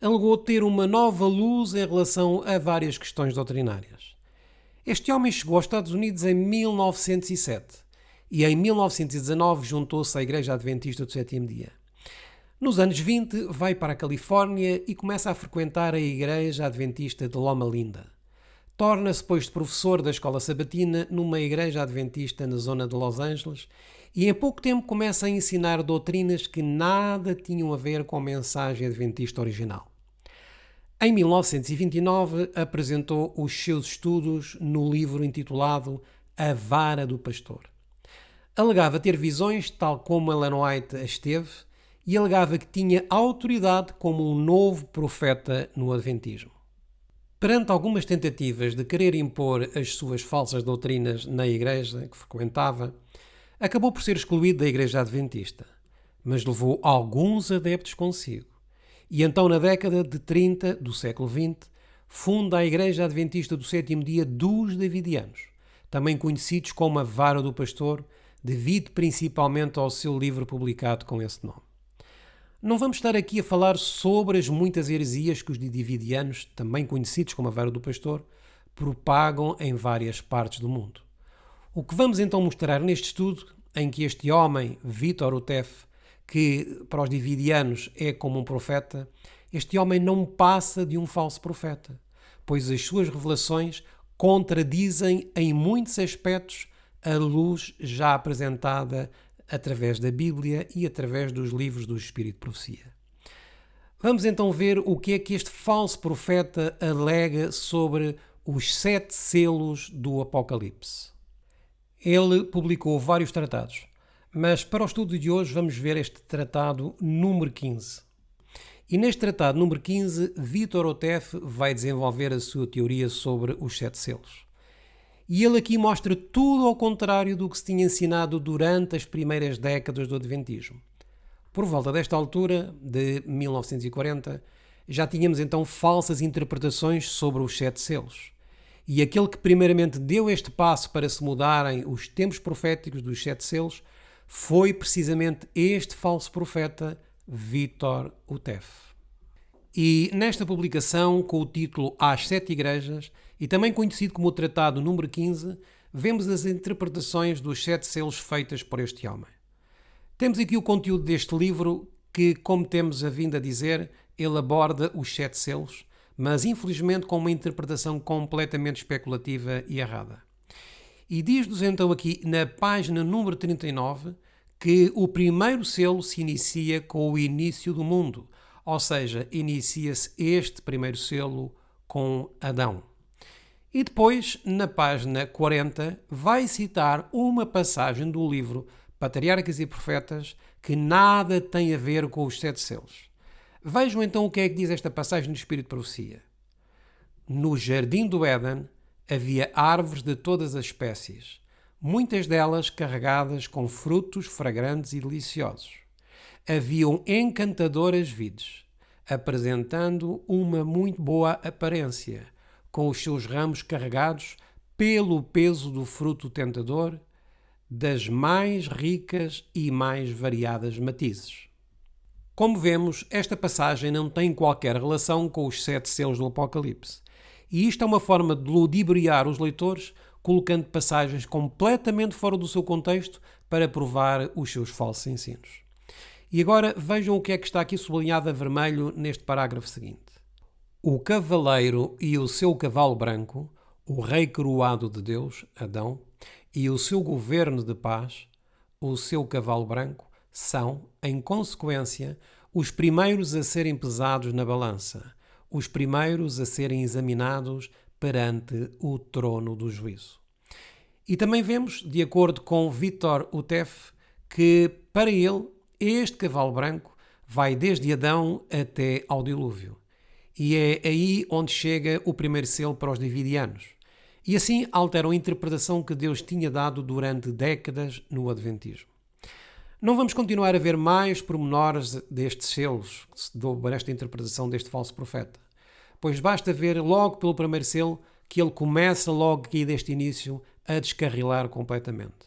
alegou ter uma nova luz em relação a várias questões doutrinárias. Este homem chegou aos Estados Unidos em 1907 e em 1919 juntou-se à Igreja Adventista do Sétimo Dia. Nos anos 20 vai para a Califórnia e começa a frequentar a Igreja Adventista de Loma Linda. Torna-se, depois, professor da Escola Sabatina numa Igreja Adventista na zona de Los Angeles e em pouco tempo começa a ensinar doutrinas que nada tinham a ver com a mensagem adventista original. Em 1929 apresentou os seus estudos no livro intitulado A Vara do Pastor. Alegava ter visões tal como Ellen White as teve e alegava que tinha autoridade como um novo profeta no Adventismo. Perante algumas tentativas de querer impor as suas falsas doutrinas na igreja que frequentava, acabou por ser excluído da Igreja Adventista, mas levou alguns adeptos consigo. E então, na década de 30 do século XX, funda a Igreja Adventista do Sétimo Dia dos Davidianos, também conhecidos como a Vara do Pastor, devido principalmente ao seu livro publicado com esse nome. Não vamos estar aqui a falar sobre as muitas heresias que os davidianos, também conhecidos como a Vara do Pastor, propagam em várias partes do mundo. O que vamos então mostrar neste estudo, em que este homem, Vítor Otef, que para os davidianos é como um profeta, este homem não passa de um falso profeta, pois as suas revelações contradizem em muitos aspectos a luz já apresentada através da Bíblia e através dos livros do Espírito de Profecia. Vamos então ver o que é que este falso profeta alega sobre os 7 selos do Apocalipse. Ele publicou vários tratados, mas para o estudo de hoje vamos ver este tratado número 15. E neste tratado número 15, Vítor Otef vai desenvolver a sua teoria sobre os 7 selos. E ele aqui mostra tudo ao contrário do que se tinha ensinado durante as primeiras décadas do Adventismo. Por volta desta altura, de 1940, já tínhamos então falsas interpretações sobre os 7 selos. E aquele que primeiramente deu este passo para se mudarem os tempos proféticos dos 7 selos foi precisamente este falso profeta, Vítor Utef. E nesta publicação, com o título Às Sete Igrejas, e também conhecido como o Tratado número 15, vemos as interpretações dos 7 selos feitas por este homem. Temos aqui o conteúdo deste livro que, como temos a vindo a dizer, ele aborda os 7 selos, mas infelizmente com uma interpretação completamente especulativa e errada. E diz-nos então aqui na página número 39 que o primeiro selo se inicia com o início do mundo, ou seja, inicia-se este primeiro selo com Adão. E depois, na página 40, vai citar uma passagem do livro Patriarcas e Profetas que nada tem a ver com os 7 selos. Vejam então o que é que diz esta passagem do Espírito de Profecia. No jardim do Éden havia árvores de todas as espécies, muitas delas carregadas com frutos fragrantes e deliciosos. Haviam encantadoras vides, apresentando uma muito boa aparência, com os seus ramos carregados pelo peso do fruto tentador, das mais ricas e mais variadas matizes. Como vemos, esta passagem não tem qualquer relação com os 7 selos do Apocalipse. E isto é uma forma de ludibriar os leitores, colocando passagens completamente fora do seu contexto para provar os seus falsos ensinos. E agora vejam o que é que está aqui sublinhado a vermelho neste parágrafo seguinte. O cavaleiro e o seu cavalo branco, o rei coroado de Deus, Adão, e o seu governo de paz, o seu cavalo branco, são, em consequência, os primeiros a serem pesados na balança, os primeiros a serem examinados perante o trono do juízo. E também vemos, de acordo com Vítor Utef, que para ele este cavalo branco vai desde Adão até ao dilúvio. E é aí onde chega o primeiro selo para os davidianos. E assim alteram a interpretação que Deus tinha dado durante décadas no Adventismo. Não vamos continuar a ver mais pormenores destes selos que se dão para esta interpretação deste falso profeta, pois basta ver logo pelo primeiro selo que ele começa logo aqui deste início a descarrilar completamente.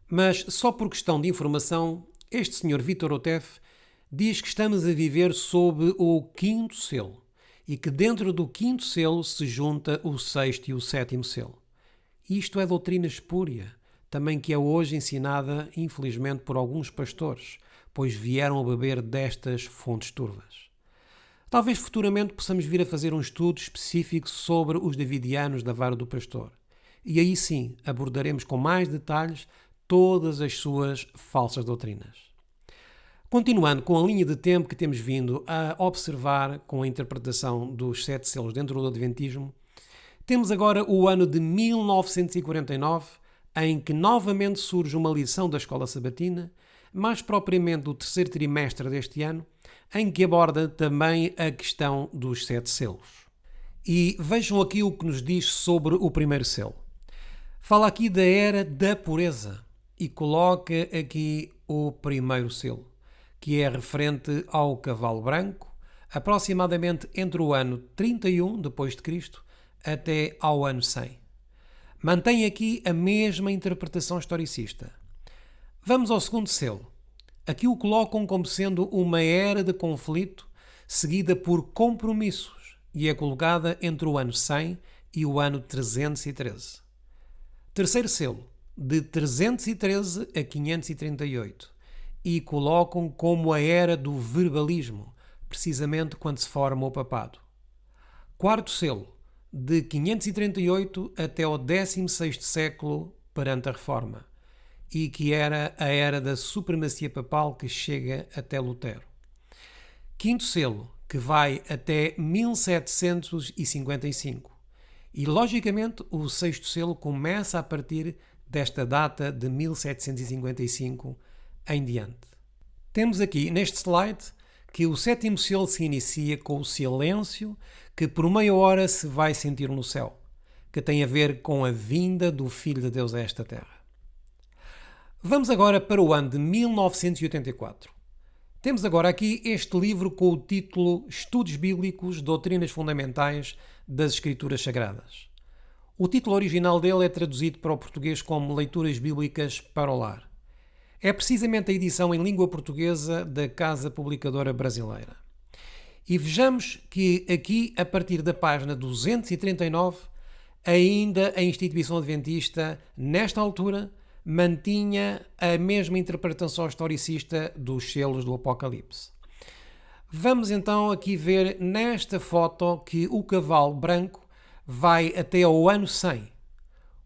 Mas só por questão de informação, este Sr. Vítor Utef diz que estamos a viver sob o 5º selo e que dentro do 5º selo se junta o 6º e o 7º selo. Isto é doutrina espúria, também que é hoje ensinada, infelizmente, por alguns pastores, pois vieram a beber destas fontes turvas. Talvez futuramente possamos vir a fazer um estudo específico sobre os davidianos da vara do pastor. E aí sim abordaremos com mais detalhes todas as suas falsas doutrinas. Continuando com a linha de tempo que temos vindo a observar com a interpretação dos 7 selos dentro do Adventismo, temos agora o ano de 1949, em que novamente surge uma lição da Escola Sabatina, mais propriamente do 3º trimestre deste ano, em que aborda também a questão dos 7 selos. E vejam aqui o que nos diz sobre o primeiro selo. Fala aqui da era da pureza e coloca aqui o primeiro selo, que é referente ao cavalo branco, aproximadamente entre o ano 31 depois de Cristo até ao ano 100. Mantém aqui a mesma interpretação historicista. Vamos ao segundo selo. Aqui o colocam como sendo uma era de conflito seguida por compromissos e é colocada entre o ano 100 e o ano 313. Terceiro selo, de 313 a 538. E colocam como a era do verbalismo, precisamente quando se forma o papado. Quarto selo, de 538 até ao 16º século perante a Reforma, e que era a era da supremacia papal que chega até Lutero. Quinto selo, que vai até 1755. E, logicamente, o sexto selo começa a partir desta data de 1755 em diante. Temos aqui neste slide que o sétimo selo se inicia com o silêncio que por meia hora se vai sentir no céu, que tem a ver com a vinda do Filho de Deus a esta terra. Vamos agora para o ano de 1984. Temos agora aqui este livro com o título Estudos Bíblicos, Doutrinas Fundamentais das Escrituras Sagradas. O título original dele é traduzido para o português como Leituras Bíblicas para o Lar. é precisamente a edição em língua portuguesa da Casa Publicadora Brasileira. E vejamos que aqui, a partir da página 239, ainda a instituição adventista, nesta altura, mantinha a mesma interpretação historicista dos selos do Apocalipse. Vamos então aqui ver nesta foto que o cavalo branco vai até ao ano 100.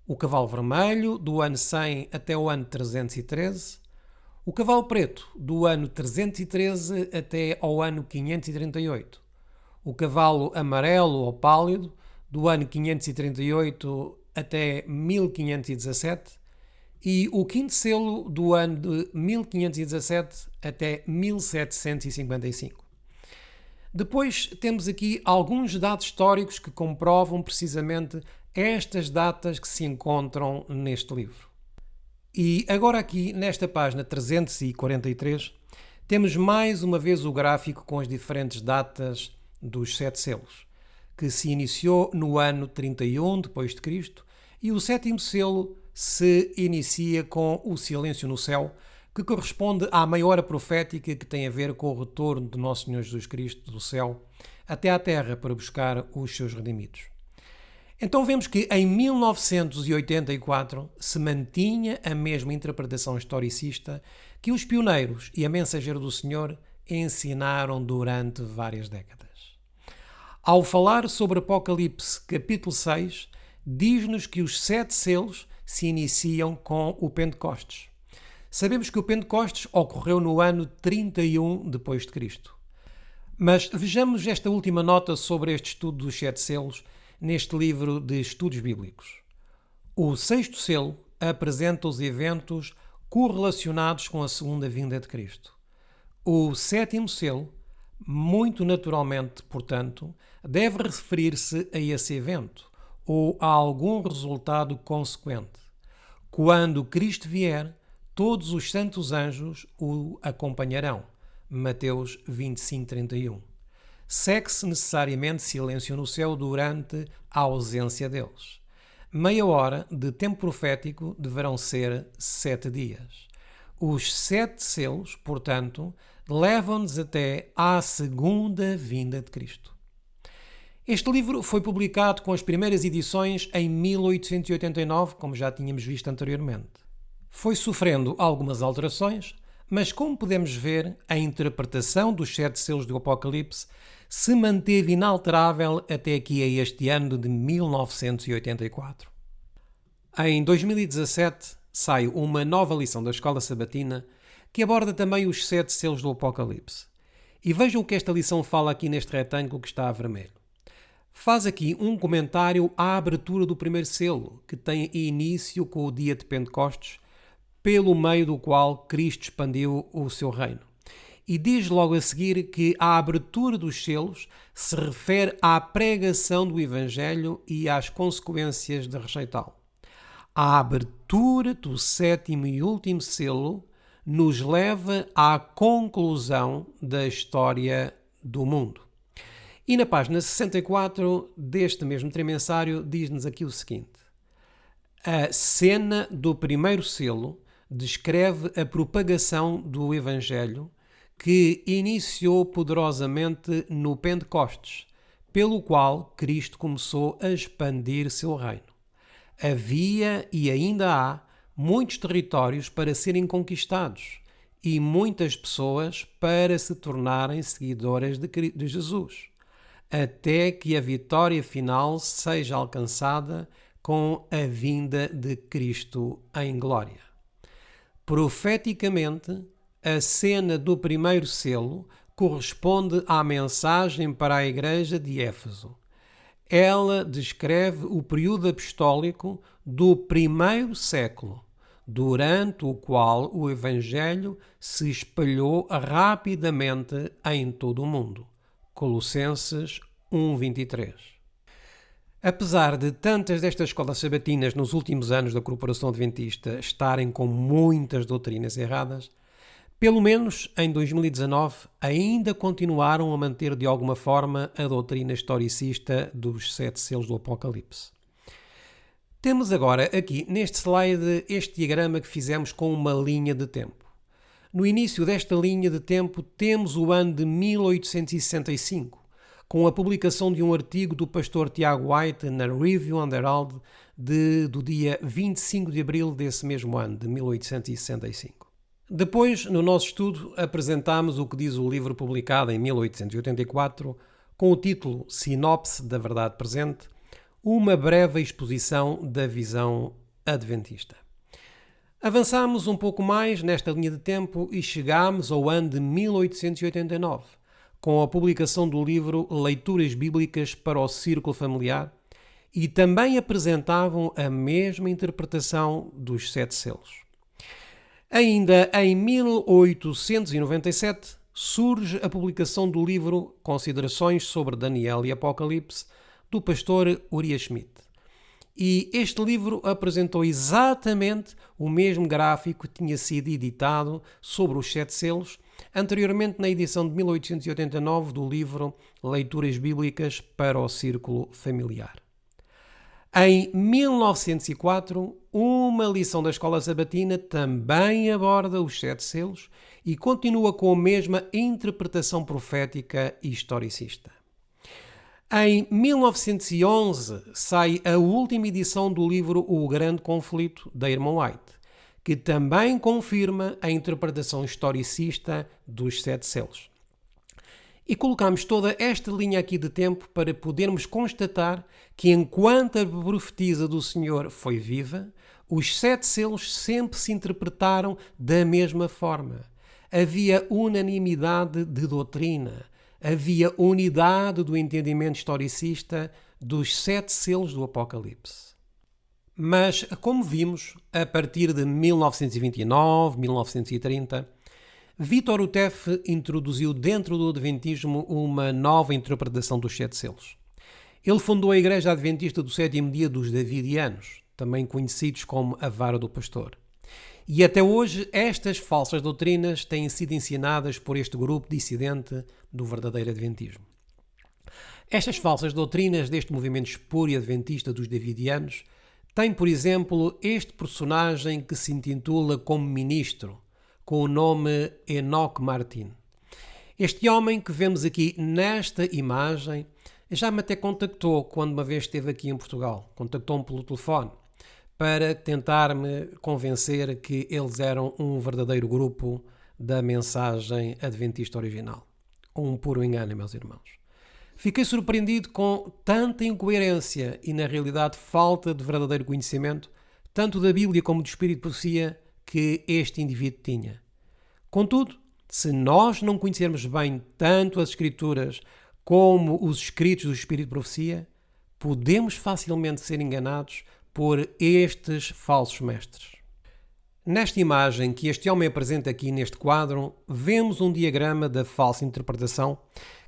O cavalo vermelho, do ano 100 até o ano 313. O cavalo preto, do ano 313 até ao ano 538. O cavalo amarelo ou pálido, do ano 538 até 1517. E o quinto selo, do ano de 1517 até 1755. Depois temos aqui alguns dados históricos que comprovam precisamente estas datas que se encontram neste livro. E agora aqui, nesta página 343, temos mais uma vez o gráfico com as diferentes datas dos 7 selos, que se iniciou no ano 31 d.C. e o sétimo selo se inicia com o silêncio no céu, que corresponde à meia hora profética que tem a ver com o retorno de Nosso Senhor Jesus Cristo do céu até à terra para buscar os seus redimidos. Então vemos que em 1984 se mantinha a mesma interpretação historicista que os pioneiros e a Mensageiro do Senhor ensinaram durante várias décadas. Ao falar sobre Apocalipse capítulo 6, diz-nos que os 7 selos se iniciam com o Pentecostes. Sabemos que o Pentecostes ocorreu no ano 31 d.C. Mas vejamos esta última nota sobre este estudo dos 7 selos neste livro de estudos bíblicos. O 6º selo apresenta os eventos correlacionados com a segunda vinda de Cristo. O 7º selo, muito naturalmente, portanto, deve referir-se a esse evento ou a algum resultado consequente. Quando Cristo vier, todos os santos anjos o acompanharão. Mateus 25:31. Segue-se necessariamente silêncio no céu durante a ausência deles. Meia hora de tempo profético deverão ser 7 dias. Os 7 selos, portanto, levam-nos até à segunda vinda de Cristo. Este livro foi publicado com as primeiras edições em 1889, como já tínhamos visto anteriormente. Foi sofrendo algumas alterações, mas como podemos ver, a interpretação dos 7 selos do Apocalipse se manteve inalterável até aqui a este ano de 1984. Em 2017 sai uma nova lição da Escola Sabatina que aborda também os 7 selos do Apocalipse. E vejam o que esta lição fala aqui neste retângulo que está a vermelho. Faz aqui um comentário à abertura do primeiro selo, que tem início com o dia de Pentecostes, pelo meio do qual Cristo expandiu o seu reino. E diz logo a seguir que a abertura dos selos se refere à pregação do Evangelho e às consequências de rejeitá-lo. A abertura do 7º e último selo nos leva à conclusão da história do mundo. E na página 64 deste mesmo trimensário diz-nos aqui o seguinte: a cena do primeiro selo descreve a propagação do Evangelho que iniciou poderosamente no Pentecostes, pelo qual Cristo começou a expandir seu reino. Havia e ainda há muitos territórios para serem conquistados e muitas pessoas para se tornarem seguidoras de Jesus, até que a vitória final seja alcançada com a vinda de Cristo em glória. Profeticamente, a cena do primeiro selo corresponde à mensagem para a igreja de Éfeso. Ela descreve o período apostólico do primeiro século, durante o qual o Evangelho se espalhou rapidamente em todo o mundo. Colossenses 1:23. Apesar de tantas destas escolas sabatinas nos últimos anos da Corporação Adventista estarem com muitas doutrinas erradas, pelo menos em 2019 ainda continuaram a manter de alguma forma a doutrina historicista dos 7 selos do Apocalipse. Temos agora aqui neste slide este diagrama que fizemos com uma linha de tempo. No início desta linha de tempo temos o ano de 1865, com a publicação de um artigo do pastor Tiago White na Review and Herald do dia 25 de abril desse mesmo ano, de 1865. Depois, no nosso estudo, apresentámos o que diz o livro publicado em 1884, com o título Sinopse da Verdade Presente, uma breve exposição da visão adventista. Avançámos um pouco mais nesta linha de tempo e chegámos ao ano de 1889, com a publicação do livro Leituras Bíblicas para o Círculo Familiar, e também apresentavam a mesma interpretação dos 7 selos. Ainda em 1897 surge a publicação do livro Considerações sobre Daniel e Apocalipse, do pastor Uriah Schmid. E este livro apresentou exatamente o mesmo gráfico que tinha sido editado sobre os 7 selos, anteriormente na edição de 1889 do livro Leituras Bíblicas para o Círculo Familiar. Em 1904, uma lição da Escola Sabatina também aborda os 7 selos e continua com a mesma interpretação profética e historicista. Em 1911 sai a última edição do livro O Grande Conflito, da irmã White, que também confirma a interpretação historicista dos 7 selos. E colocamos toda esta linha aqui de tempo para podermos constatar que enquanto a profetisa do Senhor foi viva, os 7 selos sempre se interpretaram da mesma forma. Havia unanimidade de doutrina, havia unidade do entendimento historicista dos 7 selos do Apocalipse. Mas, como vimos, a partir de 1929, 1930, Vítor Utef introduziu dentro do Adventismo uma nova interpretação dos 7 selos. Ele fundou a Igreja Adventista do Sétimo Dia dos Davidianos, também conhecidos como a Vara do Pastor. E até hoje estas falsas doutrinas têm sido ensinadas por este grupo dissidente do verdadeiro Adventismo. Estas falsas doutrinas deste movimento espúrio adventista dos Davidianos têm, por exemplo, este personagem que se intitula como ministro, com o nome Enoch Martin. Este homem que vemos aqui nesta imagem já me até contactou quando uma vez esteve aqui em Portugal. Contactou-me pelo telefone para tentar me convencer que eles eram um verdadeiro grupo da mensagem adventista original. Um puro engano, meus irmãos. Fiquei surpreendido com tanta incoerência e, na realidade, falta de verdadeiro conhecimento, tanto da Bíblia como do Espírito de Profecia, que este indivíduo tinha. Contudo, se nós não conhecermos bem tanto as Escrituras como os escritos do Espírito de Profecia, podemos facilmente ser enganados por estes falsos mestres. Nesta imagem que este homem apresenta aqui neste quadro, vemos um diagrama da falsa interpretação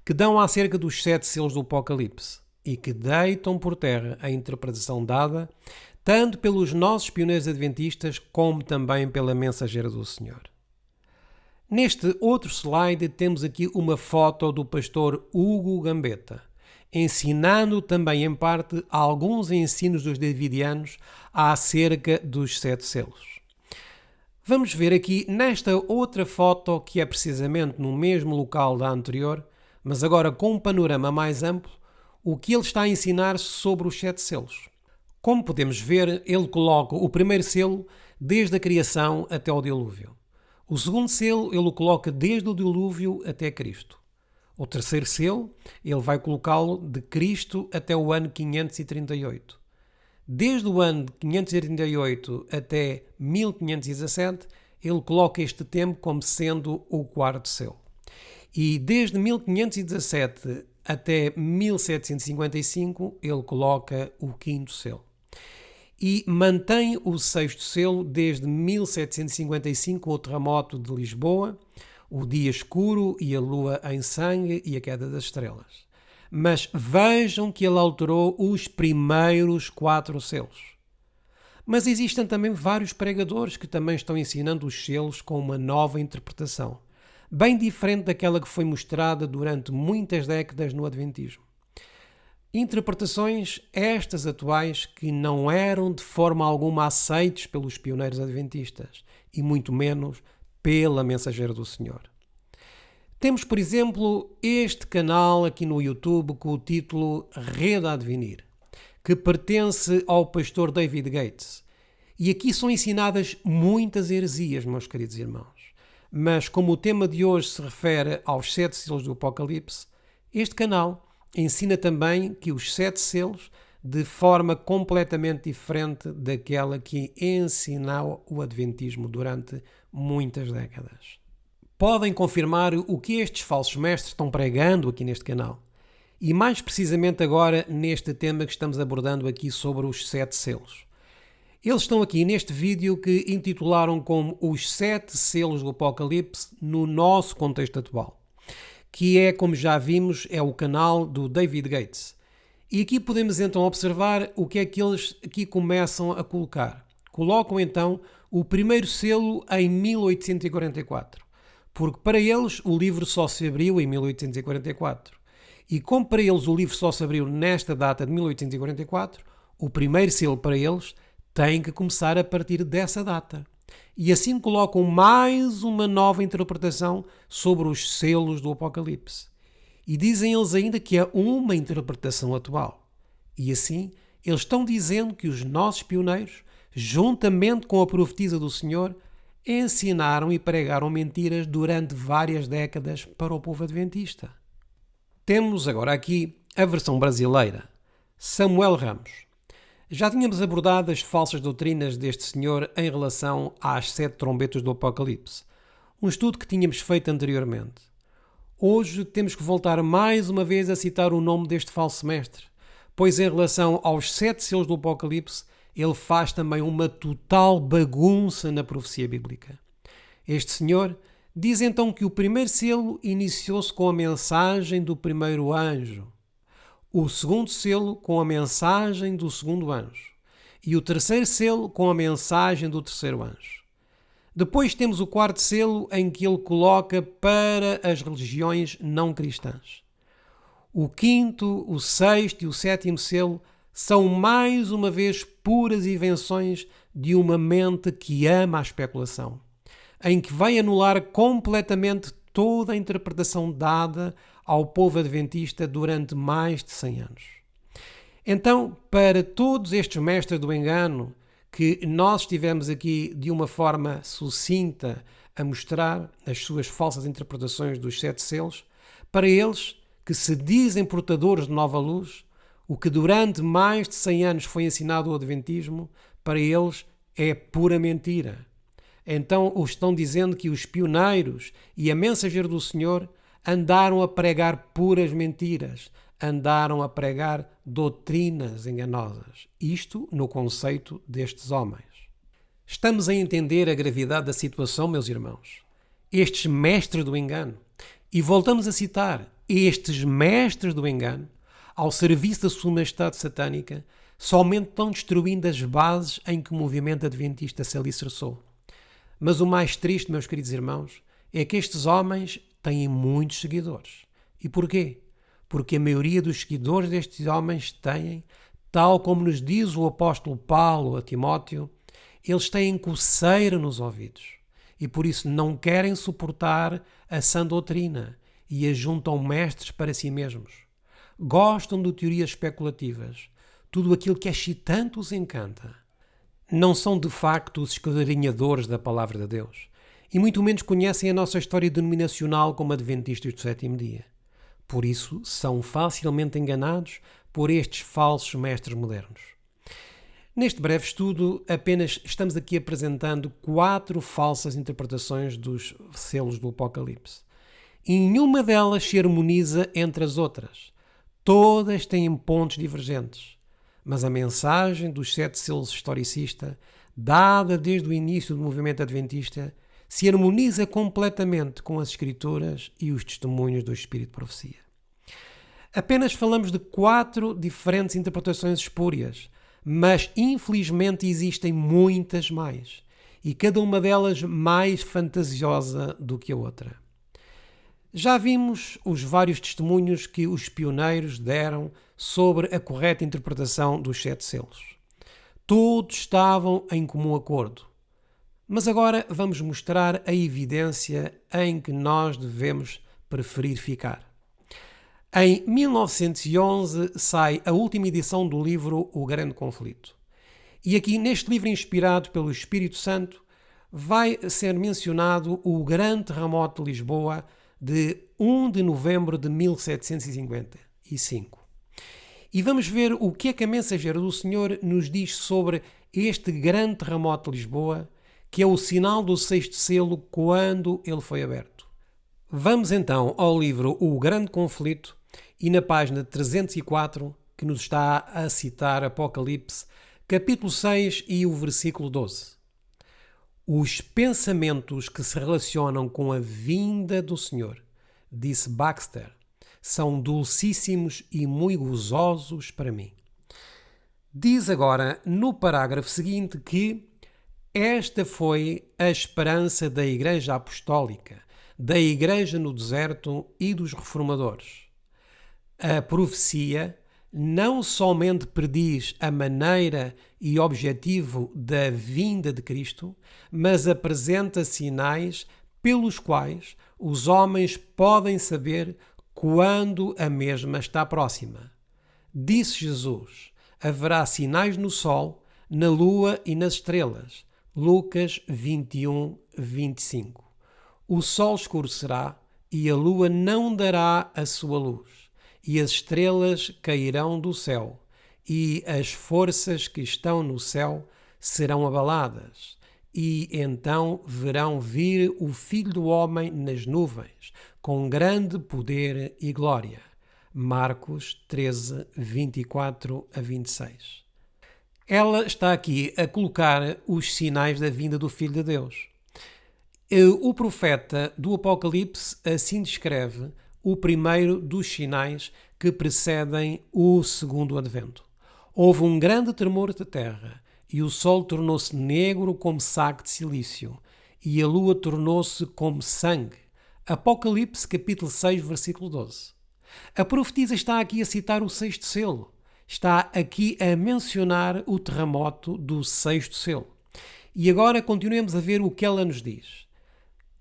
que dão acerca dos 7 selos do Apocalipse e que deitam por terra a interpretação dada tanto pelos nossos pioneiros adventistas como também pela mensageira do Senhor. Neste outro slide temos aqui uma foto do pastor Hugo Gambetta, ensinando também em parte alguns ensinos dos Davidianos acerca dos 7 selos. Vamos ver aqui nesta outra foto, que é precisamente no mesmo local da anterior, mas agora com um panorama mais amplo, o que ele está a ensinar sobre os 7 selos. Como podemos ver, ele coloca o primeiro selo desde a criação até o dilúvio. O segundo selo ele o coloca desde o dilúvio até Cristo. O terceiro selo ele vai colocá-lo de Cristo até o ano 538. Desde o ano 538 até 1517, ele coloca este tempo como sendo o quarto selo. E desde 1517 até 1755, ele coloca o quinto selo. E mantém o sexto selo desde 1755, o terremoto de Lisboa, o dia escuro e a lua em sangue e a queda das estrelas. Mas vejam que ele alterou os primeiros 4 selos. Mas existem também vários pregadores que também estão ensinando os selos com uma nova interpretação, bem diferente daquela que foi mostrada durante muitas décadas no Adventismo. Interpretações estas atuais que não eram de forma alguma aceites pelos pioneiros adventistas e muito menos pela mensageira do Senhor. Temos, por exemplo, este canal aqui no YouTube com o título Rede a Advenir, que pertence ao pastor David Gates. E aqui são ensinadas muitas heresias, meus queridos irmãos. Mas como o tema de hoje se refere aos 7 selos do Apocalipse, este canal ensina também que os 7 selos, de forma completamente diferente daquela que ensinou o Adventismo durante muitas décadas. Podem confirmar o que estes falsos mestres estão pregando aqui neste canal. E mais precisamente agora neste tema que estamos abordando aqui sobre os 7 selos. Eles estão aqui neste vídeo que intitularam como os 7 selos do Apocalipse no nosso contexto atual. Que é, como já vimos, é o canal do David Gates. E aqui podemos então observar o que é que eles aqui começam a colocar. Colocam então o primeiro selo em 1844. Porque para eles o livro só se abriu em 1844. E como para eles o livro só se abriu nesta data de 1844, o primeiro selo para eles tem que começar a partir dessa data. E assim colocam mais uma nova interpretação sobre os selos do Apocalipse. E dizem eles ainda que é uma interpretação atual. E assim eles estão dizendo que os nossos pioneiros, juntamente com a profetisa do Senhor, ensinaram e pregaram mentiras durante várias décadas para o povo adventista. Temos agora aqui a versão brasileira. Samuel Ramos. Já tínhamos abordado as falsas doutrinas deste senhor em relação às 7 trombetas do Apocalipse, um estudo que tínhamos feito anteriormente. Hoje temos que voltar mais uma vez a citar o nome deste falso mestre, pois em relação aos 7 selos do Apocalipse, ele faz também uma total bagunça na profecia bíblica. Este senhor diz então que o primeiro selo iniciou-se com a mensagem do primeiro anjo, o segundo selo com a mensagem do segundo anjo e o terceiro selo com a mensagem do terceiro anjo. Depois temos o quarto selo em que ele coloca para as religiões não cristãs. O quinto, o sexto e o sétimo selo são mais uma vez puras invenções de uma mente que ama a especulação, em que vai anular completamente toda a interpretação dada ao povo adventista durante mais de 100 anos. Então, para todos estes mestres do engano que nós estivemos aqui de uma forma sucinta a mostrar as suas falsas interpretações dos 7 selos, para eles que se dizem portadores de nova luz, o que durante mais de 100 anos foi ensinado ao Adventismo, para eles é pura mentira. Então estão dizendo que os pioneiros e a mensageira do Senhor andaram a pregar puras mentiras, andaram a pregar doutrinas enganosas. Isto no conceito destes homens. Estamos a entender a gravidade da situação, meus irmãos. Estes mestres do engano, e voltamos a citar, estes mestres do engano, ao serviço da sua majestade satânica, somente estão destruindo as bases em que o movimento adventista se alicerçou. Mas o mais triste, meus queridos irmãos, é que estes homens têm muitos seguidores. E porquê? Porque a maioria dos seguidores destes homens têm, tal como nos diz o apóstolo Paulo a Timóteo, eles têm coceira nos ouvidos e por isso não querem suportar a sã doutrina e ajuntam mestres para si mesmos. Gostam de teorias especulativas, tudo aquilo que é excitante os encanta. Não são de facto os esquadrinhadores da palavra de Deus e muito menos conhecem a nossa história denominacional como adventistas do sétimo dia. Por isso são facilmente enganados por estes falsos mestres modernos. Neste breve estudo, apenas estamos aqui apresentando 4 falsas interpretações dos selos do Apocalipse. E nenhuma delas se harmoniza entre as outras. Todas têm pontos divergentes. Mas a mensagem dos 7 selos historicista, dada desde o início do movimento adventista, se harmoniza completamente com as Escrituras e os testemunhos do Espírito de Profecia. Apenas falamos de 4 diferentes interpretações espúrias, mas infelizmente existem muitas mais, e cada uma delas mais fantasiosa do que a outra. Já vimos os vários testemunhos que os pioneiros deram sobre a correta interpretação dos 7 selos. Todos estavam em comum acordo. Mas agora vamos mostrar a evidência em que nós devemos preferir ficar. Em 1911 sai a última edição do livro O Grande Conflito. E aqui, neste livro inspirado pelo Espírito Santo, vai ser mencionado o grande terremoto de Lisboa de 1 de novembro de 1755. E vamos ver o que é que a mensageira do Senhor nos diz sobre este grande terremoto de Lisboa, que é o sinal do sexto selo quando ele foi aberto. Vamos então ao livro O Grande Conflito e na página 304, que nos está a citar Apocalipse, capítulo 6 e o versículo 12. Os pensamentos que se relacionam com a vinda do Senhor, disse Baxter, são dulcíssimos e muito gozosos para mim. Diz agora no parágrafo seguinte que esta foi a esperança da Igreja Apostólica, da Igreja no Deserto e dos Reformadores. A profecia não somente prediz a maneira e objetivo da vinda de Cristo, mas apresenta sinais pelos quais os homens podem saber quando a mesma está próxima. Disse Jesus: haverá sinais no sol, na lua e nas estrelas. Lucas 21, 25. O sol escurecerá e a lua não dará a sua luz, e as estrelas cairão do céu, e as forças que estão no céu serão abaladas. E então verão vir o Filho do Homem nas nuvens, com grande poder e glória. Marcos 13, 24 a 26. Ela está aqui a colocar os sinais da vinda do Filho de Deus. O profeta do Apocalipse assim descreve o primeiro dos sinais que precedem o segundo advento. Houve um grande tremor de terra, e o sol tornou-se negro como saco de silício, e a lua tornou-se como sangue. Apocalipse capítulo 6, versículo 12. A profetisa está aqui a citar o sexto selo. Está aqui a mencionar o terremoto do sexto selo. E agora continuemos a ver o que ela nos diz.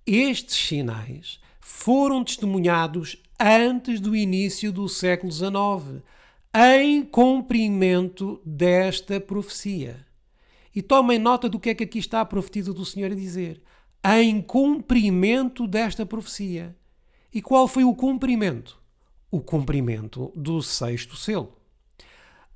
Estes sinais foram testemunhados antes do início do século XIX, em cumprimento desta profecia. E tomem nota do que é que aqui está a profetisa do Senhor a dizer. Em cumprimento desta profecia. E qual foi o cumprimento? O cumprimento do sexto selo.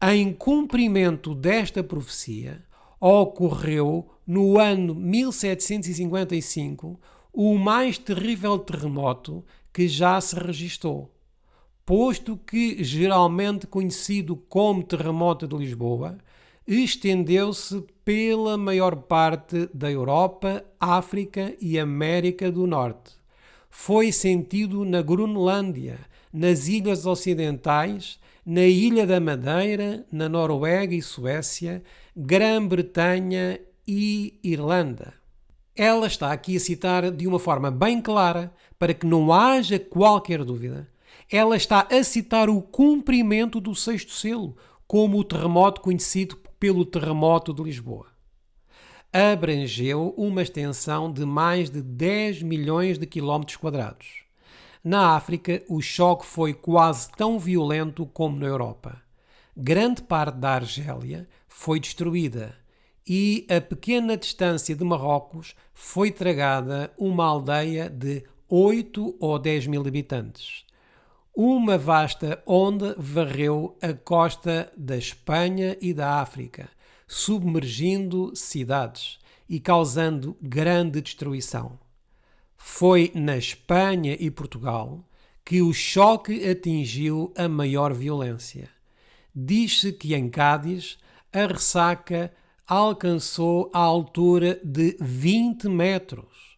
Em cumprimento desta profecia, ocorreu no ano 1755 o mais terrível terremoto que já se registou, posto que, geralmente conhecido como Terremoto de Lisboa, estendeu-se pela maior parte da Europa, África e América do Norte. Foi sentido na Groenlândia, nas Ilhas Ocidentais, na Ilha da Madeira, na Noruega e Suécia, Grã-Bretanha e Irlanda. Ela está aqui a citar de uma forma bem clara, para que não haja qualquer dúvida. Ela está a citar o cumprimento do sexto selo, como o terremoto conhecido pelo Terremoto de Lisboa. Abrangeu uma extensão de mais de 10 milhões de quilómetros quadrados. Na África, o choque foi quase tão violento como na Europa. Grande parte da Argélia foi destruída e, a pequena distância de Marrocos, foi tragada uma aldeia de 8 ou 10 mil habitantes. Uma vasta onda varreu a costa da Espanha e da África, submergindo cidades e causando grande destruição. Foi na Espanha e Portugal que o choque atingiu a maior violência. Diz-se que em Cádiz a ressaca alcançou a altura de 20 metros.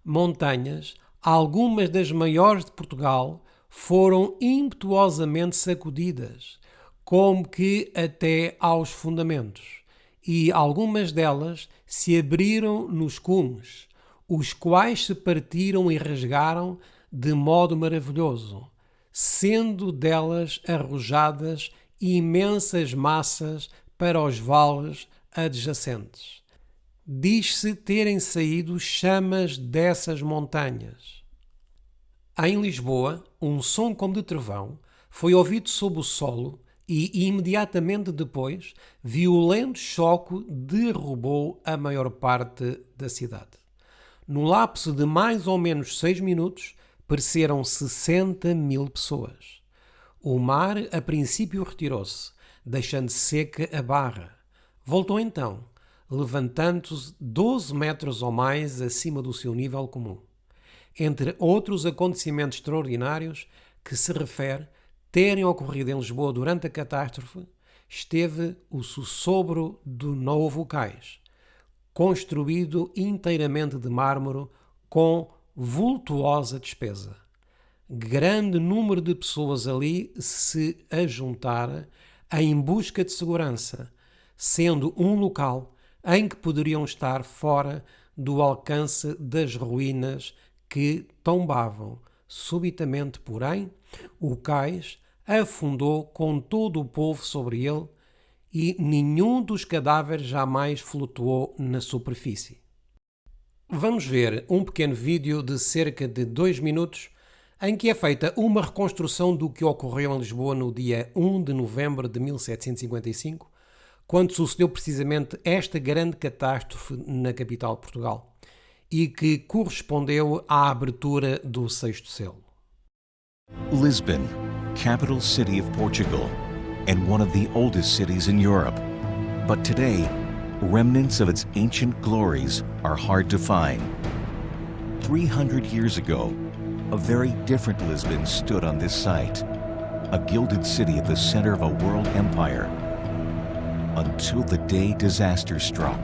Montanhas, algumas das maiores de Portugal, foram impetuosamente sacudidas, como que até aos fundamentos, e algumas delas se abriram nos cumes, os quais se partiram e rasgaram de modo maravilhoso, sendo delas arrojadas imensas massas para os vales adjacentes. diz-se terem saído chamas dessas montanhas. Em Lisboa, um som como de trovão foi ouvido sob o solo e, imediatamente depois, violento choque derrubou a maior parte da cidade. No lapso de mais ou menos 6 minutos, pereceram 60.000 pessoas. O mar, a princípio, retirou-se, deixando seca a barra. Voltou então, levantando-se 12 metros ou mais acima do seu nível comum. Entre outros acontecimentos extraordinários que se refere terem ocorrido em Lisboa durante a catástrofe, esteve o sussobro do novo cais, construído inteiramente de mármore com vultuosa despesa. Grande número de pessoas ali se ajuntara em busca de segurança, sendo um local em que poderiam estar fora do alcance das ruínas que tombavam. Subitamente, porém, o cais afundou com todo o povo sobre ele e nenhum dos cadáveres jamais flutuou na superfície. Vamos ver um pequeno vídeo de cerca de 2 minutos em que é feita uma reconstrução do que ocorreu em Lisboa no dia 1 de novembro de 1755, quando sucedeu precisamente esta grande catástrofe na capital de Portugal e que correspondeu à abertura do sexto selo. Lisbon, capital city of Portugal, and one of the oldest cities in Europe. But today, remnants of its ancient glories are hard to find. 300 years ago, a very different Lisbon stood on this site, a gilded city at the center of a world empire, until the day disaster struck.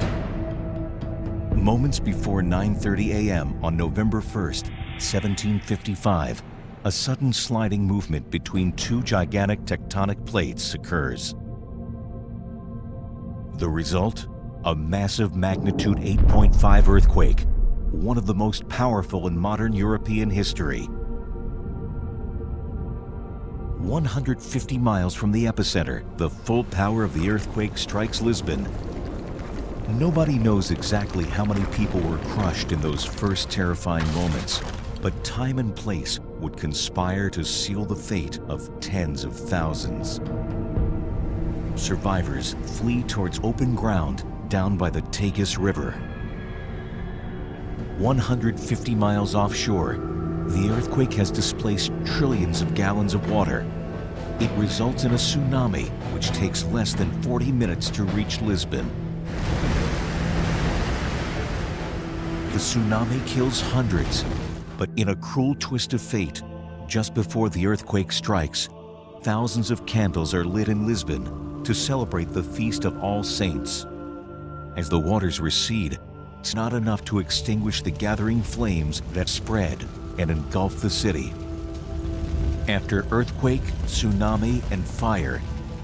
Moments before 9:30 a.m. on November 1st, 1755, a sudden sliding movement between two gigantic tectonic plates occurs. The result? A massive magnitude 8.5 earthquake, one of the most powerful in modern European history. 150 miles from the epicenter, the full power of the earthquake strikes Lisbon. Nobody knows exactly how many people were crushed in those first terrifying moments, but time and place would conspire to seal the fate of tens of thousands. Survivors flee towards open ground down by the Tagus River. 150 miles offshore, the earthquake has displaced trillions of gallons of water. It results in a tsunami which takes less than 40 minutes to reach Lisbon. The tsunami kills hundreds, but in a cruel twist of fate, just before the earthquake strikes, thousands of candles are lit in Lisbon to celebrate the Feast of All Saints. As the waters recede, it's not enough to extinguish the gathering flames that spread and engulf the city. After earthquake, tsunami, and fire,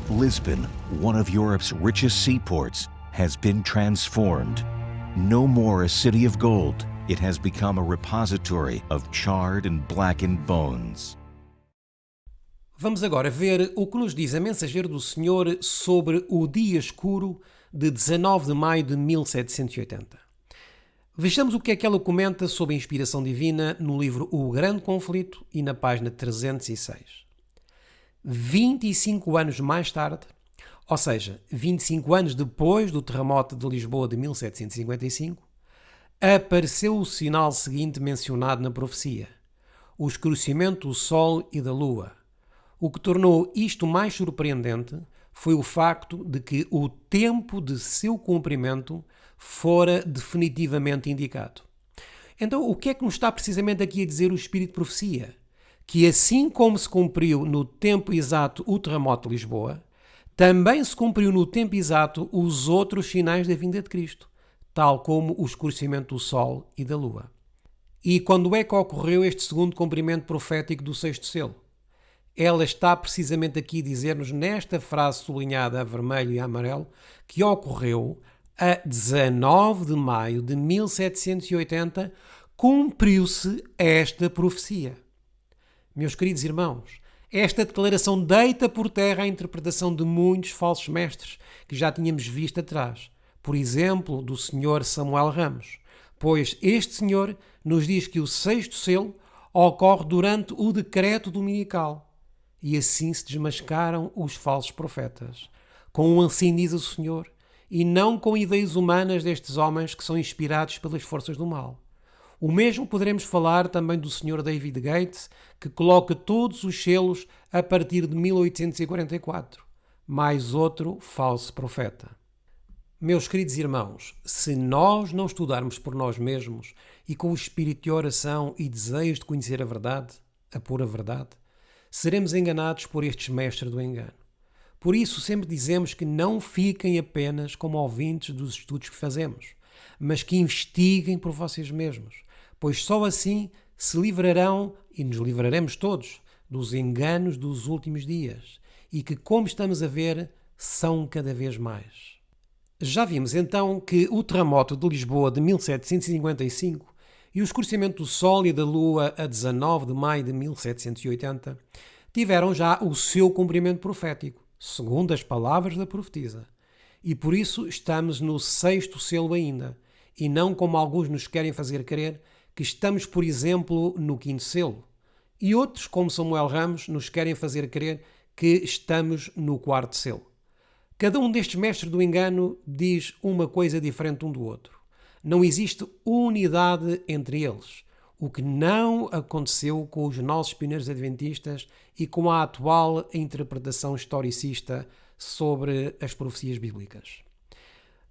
Lisbon, one of Europe's richest seaports, has been transformed. No more a city of gold, it has become a repository of charred and blackened bones. Vamos agora ver o que nos diz a Mensageiro do Senhor sobre o dia escuro de 19 de maio de 1780. Vejamos o que é que ela comenta sobre a inspiração divina no livro O Grande Conflito e na página 306. 25 anos mais tarde, ou seja, 25 anos depois do terremoto de Lisboa de 1755, apareceu o sinal seguinte mencionado na profecia: o escurecimento do Sol e da Lua. O que tornou isto mais surpreendente foi o facto de que o tempo de seu cumprimento fora definitivamente indicado. Então, o que é que nos está precisamente aqui a dizer o Espírito de Profecia? Que assim como se cumpriu no tempo exato o terremoto de Lisboa, também se cumpriu no tempo exato os outros sinais da vinda de Cristo, tal como o escurecimento do Sol e da Lua. E quando é que ocorreu este segundo cumprimento profético do sexto selo? Ela está precisamente aqui a dizer-nos, nesta frase sublinhada a vermelho e a amarelo, que ocorreu a 19 de maio de 1780, cumpriu-se esta profecia. Meus queridos irmãos, esta declaração deita por terra a interpretação de muitos falsos mestres que já tínhamos visto atrás, por exemplo, do Sr. Samuel Ramos, pois este senhor nos diz que o sexto selo ocorre durante o decreto dominical e assim se desmascaram os falsos profetas, com assim diz o Senhor, e não com ideias humanas destes homens que são inspirados pelas forças do mal. O mesmo poderemos falar também do Sr. David Gates, que coloca todos os selos a partir de 1844, mais outro falso profeta. Meus queridos irmãos, se nós não estudarmos por nós mesmos e com o espírito de oração e desejo de conhecer a verdade, a pura verdade, seremos enganados por estes mestres do engano. Por isso sempre dizemos que não fiquem apenas como ouvintes dos estudos que fazemos, mas que investiguem por vocês mesmos, pois só assim se livrarão, e nos livraremos todos, dos enganos dos últimos dias, e que, como estamos a ver, são cada vez mais. Já vimos então que o terremoto de Lisboa de 1755 e o escurecimento do Sol e da Lua a 19 de maio de 1780 tiveram já o seu cumprimento profético, segundo as palavras da profetisa. E por isso estamos no sexto selo ainda, e não como alguns nos querem fazer crer, que estamos, por exemplo, no quinto selo. E outros, como Samuel Ramos, nos querem fazer crer que estamos no quarto selo. Cada um destes mestres do engano diz uma coisa diferente um do outro. Não existe unidade entre eles, o que não aconteceu com os nossos pioneiros adventistas e com a atual interpretação historicista sobre as profecias bíblicas.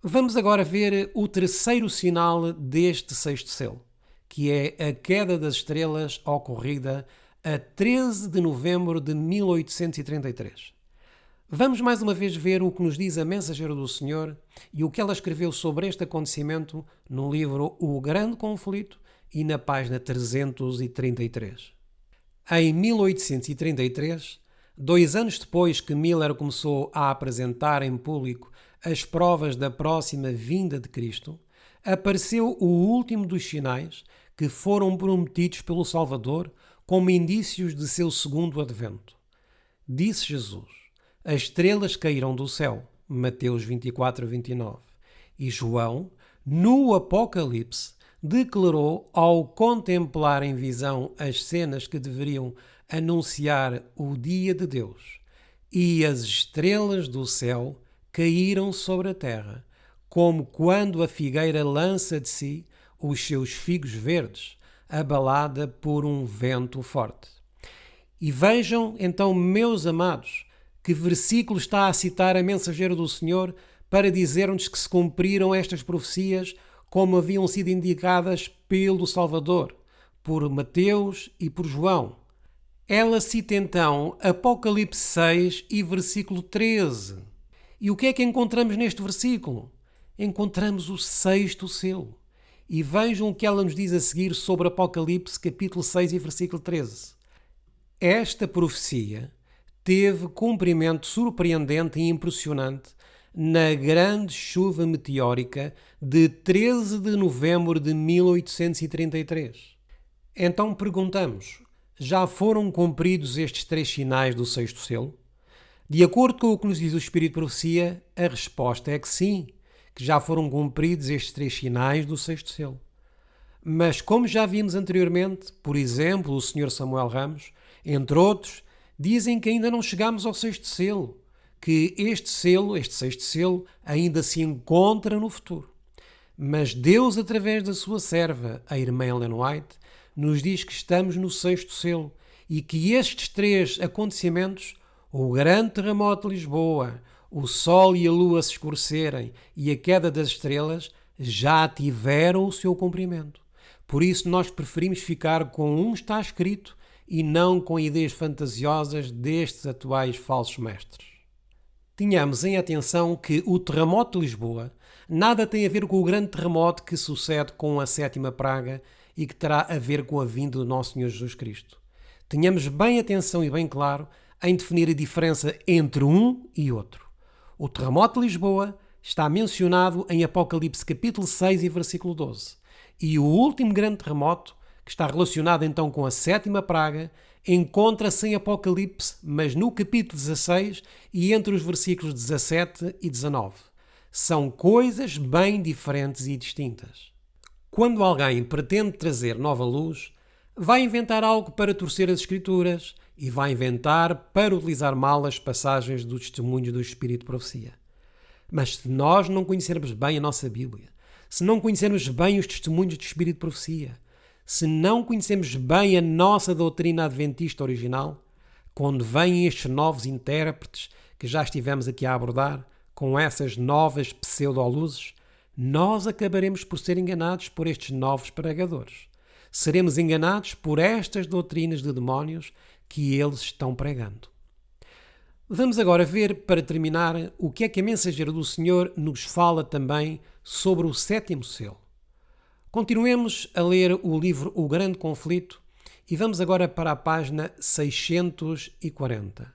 Vamos agora ver o terceiro sinal deste sexto selo, que é a queda das estrelas ocorrida a 13 de novembro de 1833. Vamos mais uma vez ver o que nos diz a mensageira do Senhor e o que ela escreveu sobre este acontecimento no livro O Grande Conflito e na página 333. Em 1833, 2 anos depois que Miller começou a apresentar em público as provas da próxima vinda de Cristo, apareceu o último dos sinais que foram prometidos pelo Salvador como indícios de seu segundo advento. Disse Jesus: as estrelas caíram do céu, Mateus 24, 29. E João, no Apocalipse, declarou ao contemplar em visão as cenas que deveriam anunciar o dia de Deus. E as estrelas do céu caíram sobre a terra, como quando a figueira lança de si os seus figos verdes, abalada por um vento forte. E vejam, então, meus amados, que versículo está a citar a mensageira do Senhor para dizer-nos que se cumpriram estas profecias como haviam sido indicadas pelo Salvador, por Mateus e por João. Ela cita então Apocalipse 6 e versículo 13. E o que é que encontramos neste versículo? Encontramos o sexto selo. E vejam o que ela nos diz a seguir sobre Apocalipse capítulo 6 e versículo 13. Esta profecia teve cumprimento surpreendente e impressionante na grande chuva meteórica de 13 de novembro de 1833. Então perguntamos, já foram cumpridos estes 3 sinais do sexto selo? De acordo com o que nos diz o Espírito de Profecia, a resposta é que sim, que já foram cumpridos estes 3 sinais do sexto selo. Mas como já vimos anteriormente, por exemplo, o Sr. Samuel Ramos, entre outros, dizem que ainda não chegamos ao sexto selo, que este sexto selo, ainda se encontra no futuro. Mas Deus, através da sua serva, a irmã Ellen White, nos diz que estamos no sexto selo e que estes 3 acontecimentos, o grande terremoto de Lisboa, o Sol e a Lua se escurecerem e a queda das estrelas, já tiveram o seu cumprimento. Por isso nós preferimos ficar com um está escrito e não com ideias fantasiosas destes atuais falsos mestres. Tenhamos em atenção que o terremoto de Lisboa nada tem a ver com o grande terremoto que sucede com a 7ª praga e que terá a ver com a vinda do nosso Senhor Jesus Cristo. Tenhamos bem atenção e bem claro em definir a diferença entre um e outro. O terremoto de Lisboa está mencionado em Apocalipse capítulo 6 e versículo 12. E o último grande terremoto, que está relacionado então com a 7ª praga, encontra-se em Apocalipse, mas no capítulo 16 e entre os versículos 17 e 19. São coisas bem diferentes e distintas. Quando alguém pretende trazer nova luz, vai inventar algo para torcer as Escrituras e vai inventar para utilizar mal as passagens do testemunho do Espírito de Profecia. Mas se nós não conhecermos bem a nossa Bíblia, se não conhecermos bem os testemunhos do Espírito de Profecia, se não conhecermos bem a nossa doutrina adventista original, quando vêm estes novos intérpretes que já estivemos aqui a abordar, com essas novas pseudoluzes, nós acabaremos por ser enganados por estes novos pregadores. Seremos enganados por estas doutrinas de demónios que eles estão pregando. Vamos agora ver, para terminar, o que é que a mensageira do Senhor nos fala também sobre o sétimo selo. Continuemos a ler o livro O Grande Conflito e vamos agora para a página 640.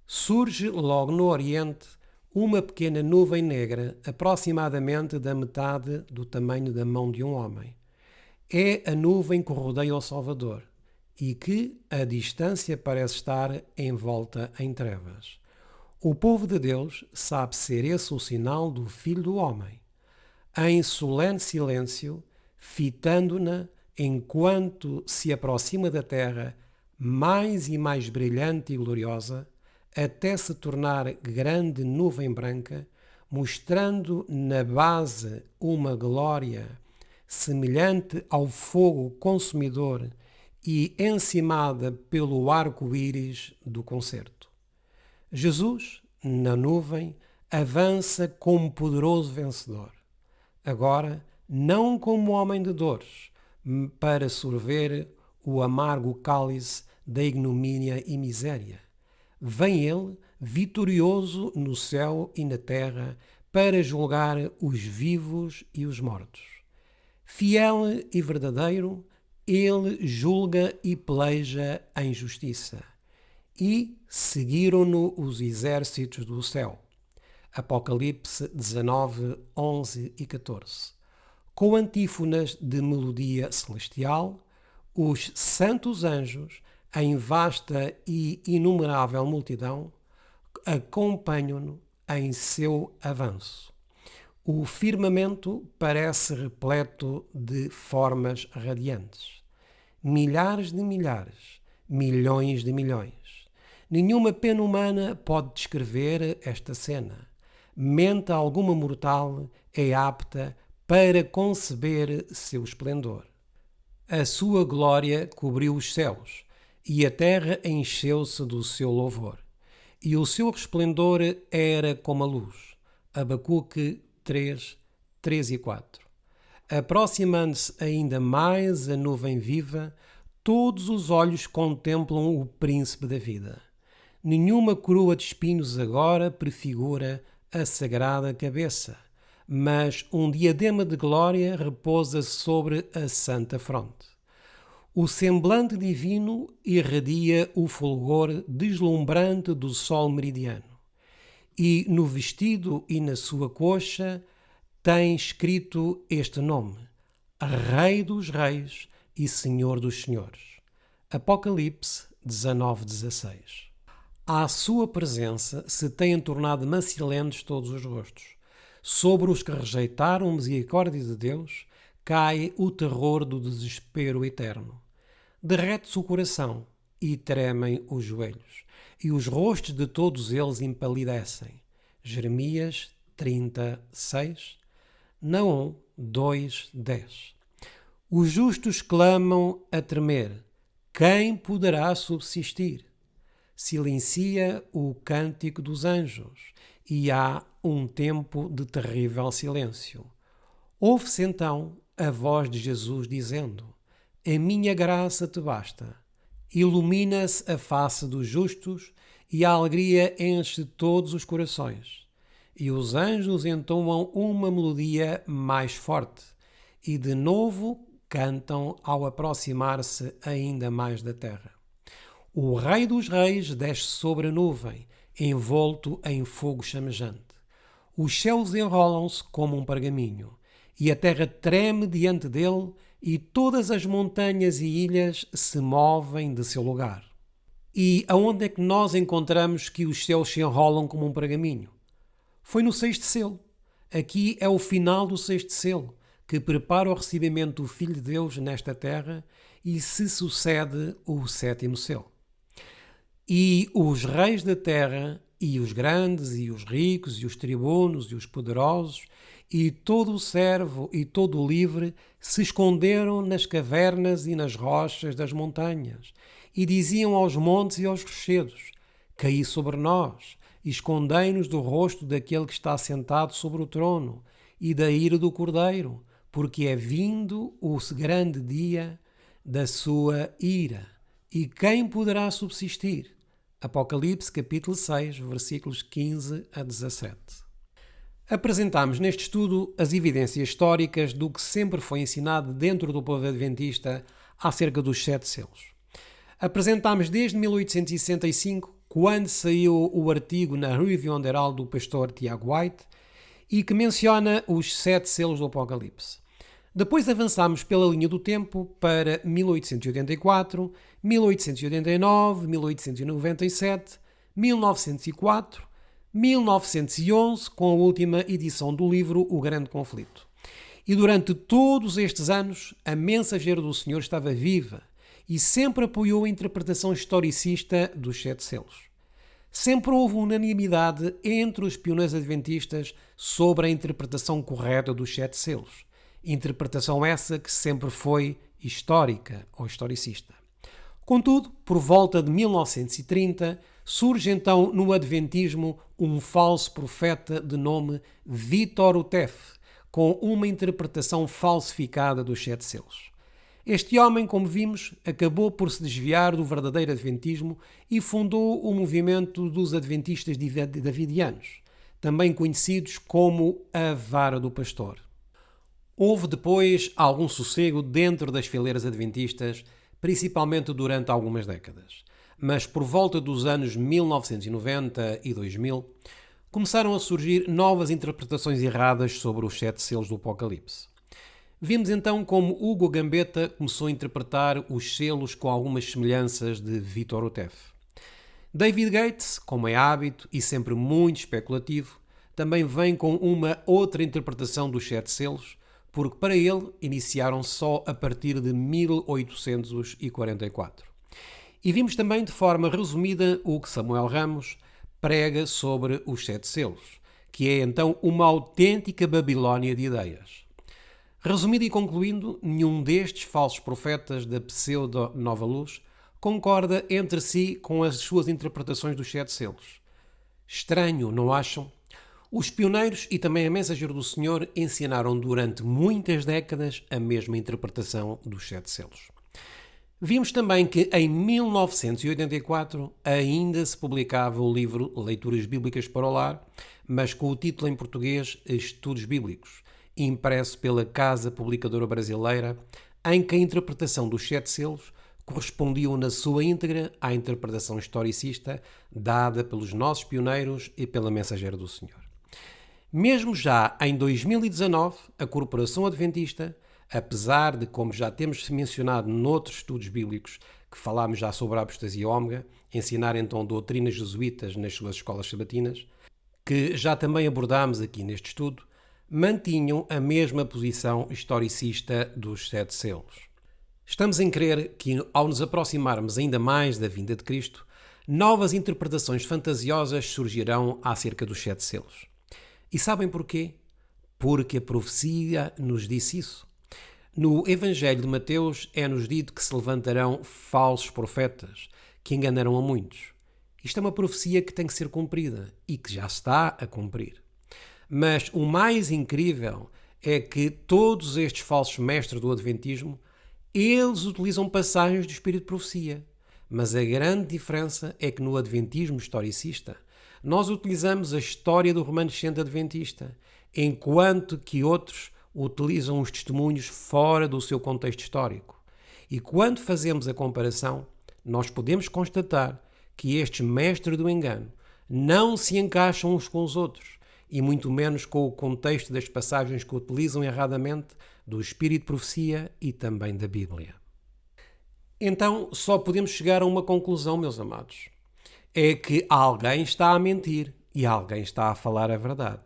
Surge logo no Oriente uma pequena nuvem negra, aproximadamente da metade do tamanho da mão de um homem. É a nuvem que rodeia o Salvador e que, à distância, parece estar envolta em trevas. O povo de Deus sabe ser esse o sinal do Filho do Homem. Em solene silêncio, fitando-na enquanto se aproxima da terra, mais e mais brilhante e gloriosa, até se tornar grande nuvem branca, mostrando na base uma glória semelhante ao fogo consumidor e encimada pelo arco-íris do concerto. Jesus, na nuvem, avança como poderoso vencedor. Agora, não como homem de dores, para sorver o amargo cálice da ignomínia e miséria. Vem ele, vitorioso no céu e na terra, para julgar os vivos e os mortos. Fiel e verdadeiro, ele julga e peleja em justiça. E seguiram-no os exércitos do céu. Apocalipse 19, 11 e 14. Com antífonas de melodia celestial, os santos anjos, em vasta e inumerável multidão, acompanham-no em seu avanço. O firmamento parece repleto de formas radiantes. Milhares de milhares, milhões de milhões. Nenhuma pena humana pode descrever esta cena. Mente alguma mortal é apta para conceber seu esplendor. A sua glória cobriu os céus, e a terra encheu-se do seu louvor. E o seu resplendor era como a luz. Abacuque 3, 3 e 4. Aproximando-se ainda mais a nuvem viva, todos os olhos contemplam o príncipe da vida. Nenhuma coroa de espinhos agora prefigura a sagrada cabeça, mas um diadema de glória repousa sobre a santa fronte. O semblante divino irradia o fulgor deslumbrante do sol meridiano, e no vestido e na sua coxa tem escrito este nome: Rei dos Reis e Senhor dos Senhores. Apocalipse 19:16. À sua presença se têm tornado macilentes todos os rostos. Sobre os que rejeitaram a misericórdia de Deus cai o terror do desespero eterno. Derrete-se o coração e tremem os joelhos, e os rostos de todos eles empalidecem. Jeremias 30:6, Naum 2:10. Os justos clamam a tremer: quem poderá subsistir? Silencia o cântico dos anjos, e há um tempo de terrível silêncio. Ouve-se então a voz de Jesus dizendo: a minha graça te basta. Ilumina-se a face dos justos e a alegria enche todos os corações. E os anjos entoam uma melodia mais forte e de novo cantam ao aproximar-se ainda mais da terra. O Rei dos Reis desce sobre a nuvem, envolto em fogo chamejante. Os céus enrolam-se como um pergaminho, e a terra treme diante dele, e todas as montanhas e ilhas se movem de seu lugar. E aonde é que nós encontramos que os céus se enrolam como um pergaminho? Foi no sexto selo. Aqui é o final do sexto selo, que prepara o recebimento do Filho de Deus nesta terra e se sucede o sétimo selo. E os reis da terra, e os grandes, e os ricos, e os tribunos, e os poderosos, e todo o servo e todo o livre se esconderam nas cavernas e nas rochas das montanhas, e diziam aos montes e aos rochedos: caí sobre nós, e escondei-nos do rosto daquele que está sentado sobre o trono, e da ira do Cordeiro, porque é vindo o grande dia da sua ira. E quem poderá subsistir? Apocalipse capítulo 6, versículos 15 a 17. Apresentámos neste estudo as evidências históricas do que sempre foi ensinado dentro do povo adventista acerca dos 7 selos. Apresentámos desde 1865, quando saiu o artigo na Review Underall do pastor Tiago White, e que menciona os 7 selos do Apocalipse. Depois avançámos pela linha do tempo para 1884, 1889, 1897, 1904, 1911, com a última edição do livro O Grande Conflito. E durante todos estes anos, a mensageira do Senhor estava viva e sempre apoiou a interpretação historicista dos 7 selos. Sempre houve unanimidade entre os pioneiros adventistas sobre a interpretação correta dos 7 selos. Interpretação essa que sempre foi histórica ou historicista. Contudo, por volta de 1930, surge então no Adventismo um falso profeta de nome Vítor Utef, com uma interpretação falsificada dos 7 selos. Este homem, como vimos, acabou por se desviar do verdadeiro Adventismo e fundou o movimento dos Adventistas Davidianos, também conhecidos como a Vara do Pastor. Houve depois algum sossego dentro das fileiras adventistas, principalmente durante algumas décadas. Mas por volta dos anos 1990 e 2000, começaram a surgir novas interpretações erradas sobre os 7 selos do Apocalipse. Vimos então como Hugo Gambetta começou a interpretar os selos com algumas semelhanças de Vítor Utef. David Gates, como é hábito e sempre muito especulativo, também vem com uma outra interpretação dos 7 selos, porque para ele iniciaram só a partir de 1844. E vimos também de forma resumida o que Samuel Ramos prega sobre os 7 selos, que é então uma autêntica Babilónia de ideias. Resumindo e concluindo, nenhum destes falsos profetas da pseudo-Nova Luz concorda entre si com as suas interpretações dos 7 selos. Estranho, não acham? Os pioneiros e também a mensageira do Senhor ensinaram durante muitas décadas a mesma interpretação dos 7 selos. Vimos também que em 1984 ainda se publicava o livro Leituras Bíblicas para o Lar, mas com o título em português Estudos Bíblicos, impresso pela Casa Publicadora Brasileira, em que a interpretação dos 7 selos correspondiam na sua íntegra à interpretação historicista dada pelos nossos pioneiros e pela mensageira do Senhor. Mesmo já em 2019, a Corporação Adventista, apesar de, como já temos mencionado noutros estudos bíblicos, que falámos já sobre a apostasia ômega, ensinar então doutrinas jesuítas nas suas escolas sabatinas, que já também abordámos aqui neste estudo, mantinham a mesma posição historicista dos 7 selos. Estamos em crer que, ao nos aproximarmos ainda mais da vinda de Cristo, novas interpretações fantasiosas surgirão acerca dos 7 selos. E sabem porquê? Porque a profecia nos disse isso. No Evangelho de Mateus é-nos dito que se levantarão falsos profetas, que enganarão a muitos. Isto é uma profecia que tem que ser cumprida e que já está a cumprir. Mas o mais incrível é que todos estes falsos mestres do Adventismo, eles utilizam passagens do Espírito de Profecia. Mas a grande diferença é que no Adventismo historicista, nós utilizamos a história do remanescente adventista, enquanto que outros utilizam os testemunhos fora do seu contexto histórico. E quando fazemos a comparação, nós podemos constatar que estes mestres do engano não se encaixam uns com os outros, e muito menos com o contexto das passagens que utilizam erradamente do Espírito de Profecia e também da Bíblia. Então, só podemos chegar a uma conclusão, meus amados. É que alguém está a mentir e alguém está a falar a verdade.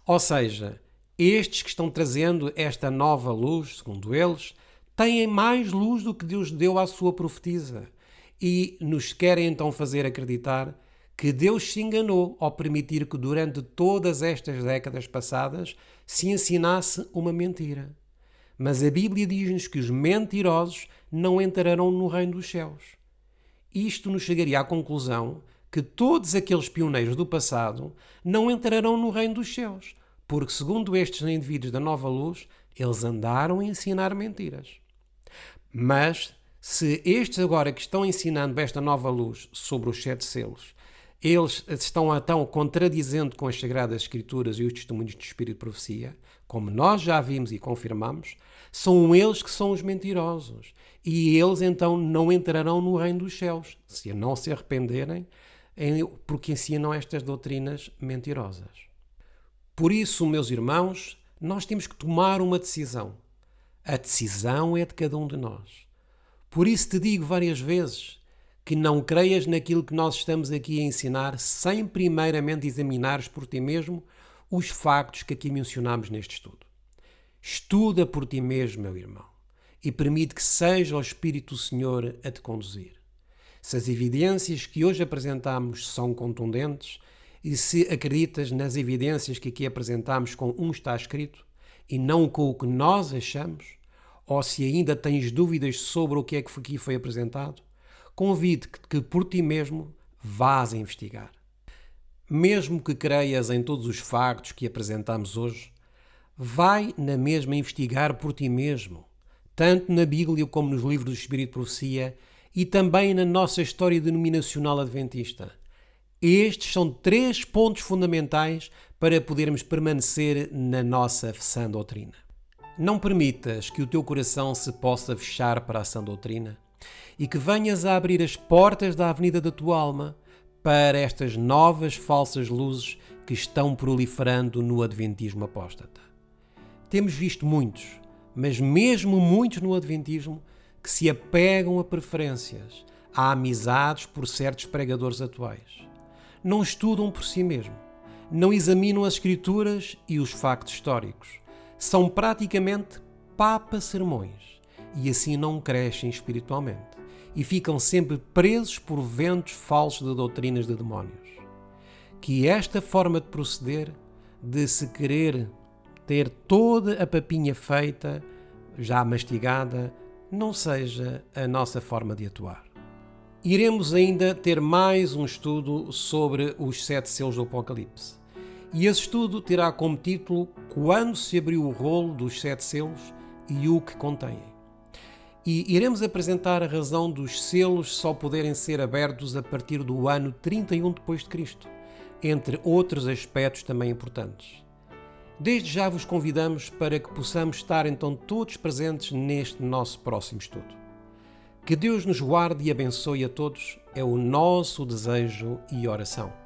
Ou seja, estes que estão trazendo esta nova luz, segundo eles, têm mais luz do que Deus deu à sua profetisa e nos querem então fazer acreditar que Deus se enganou ao permitir que durante todas estas décadas passadas se ensinasse uma mentira. Mas a Bíblia diz-nos que os mentirosos não entrarão no reino dos céus. Isto nos chegaria à conclusão que todos aqueles pioneiros do passado não entrarão no reino dos céus, porque, segundo estes indivíduos da nova luz, eles andaram a ensinar mentiras. Mas, se estes agora que estão ensinando esta nova luz sobre os 7 selos, eles estão então contradizendo com as Sagradas Escrituras e os testemunhos do Espírito de Profecia, como nós já vimos e confirmamos, são eles que são os mentirosos. E eles então não entrarão no reino dos céus, se não se arrependerem, porque ensinam estas doutrinas mentirosas. Por isso, meus irmãos, nós temos que tomar uma decisão. A decisão é de cada um de nós. Por isso te digo várias vezes que não creias naquilo que nós estamos aqui a ensinar sem primeiramente examinares por ti mesmo os factos que aqui mencionamos neste estudo. Estuda por ti mesmo, meu irmão, e permite que seja o Espírito do Senhor a te conduzir. Se as evidências que hoje apresentamos são contundentes e se acreditas nas evidências que aqui apresentamos com um está escrito e não com o que nós achamos, ou se ainda tens dúvidas sobre o que é que aqui foi apresentado, convido-te que por ti mesmo vás a investigar. Mesmo que creias em todos os factos que apresentamos hoje, vai na mesma investigar por ti mesmo, tanto na Bíblia como nos livros do Espírito de Profecia e também na nossa história denominacional adventista. Estes são 3 pontos fundamentais para podermos permanecer na nossa sã doutrina. Não permitas que o teu coração se possa fechar para a sã doutrina e que venhas a abrir as portas da avenida da tua alma para estas novas falsas luzes que estão proliferando no adventismo apóstata. Temos visto muitos, mas mesmo muitos no adventismo, que se apegam a preferências, a amizades por certos pregadores atuais. Não estudam por si mesmo, não examinam as escrituras e os factos históricos. São praticamente papa-sermões e assim não crescem espiritualmente e ficam sempre presos por ventos falsos de doutrinas de demónios. Que esta forma de proceder, de se querer ter toda a papinha feita, já mastigada, não seja a nossa forma de atuar. Iremos ainda ter mais um estudo sobre os 7 selos do Apocalipse. E esse estudo terá como título Quando se abriu o rolo dos 7 selos e o que contêm. E iremos apresentar a razão dos selos só poderem ser abertos a partir do ano 31 depois de Cristo, entre outros aspectos também importantes. Desde já vos convidamos para que possamos estar então todos presentes neste nosso próximo estudo. Que Deus nos guarde e abençoe a todos, é o nosso desejo e oração.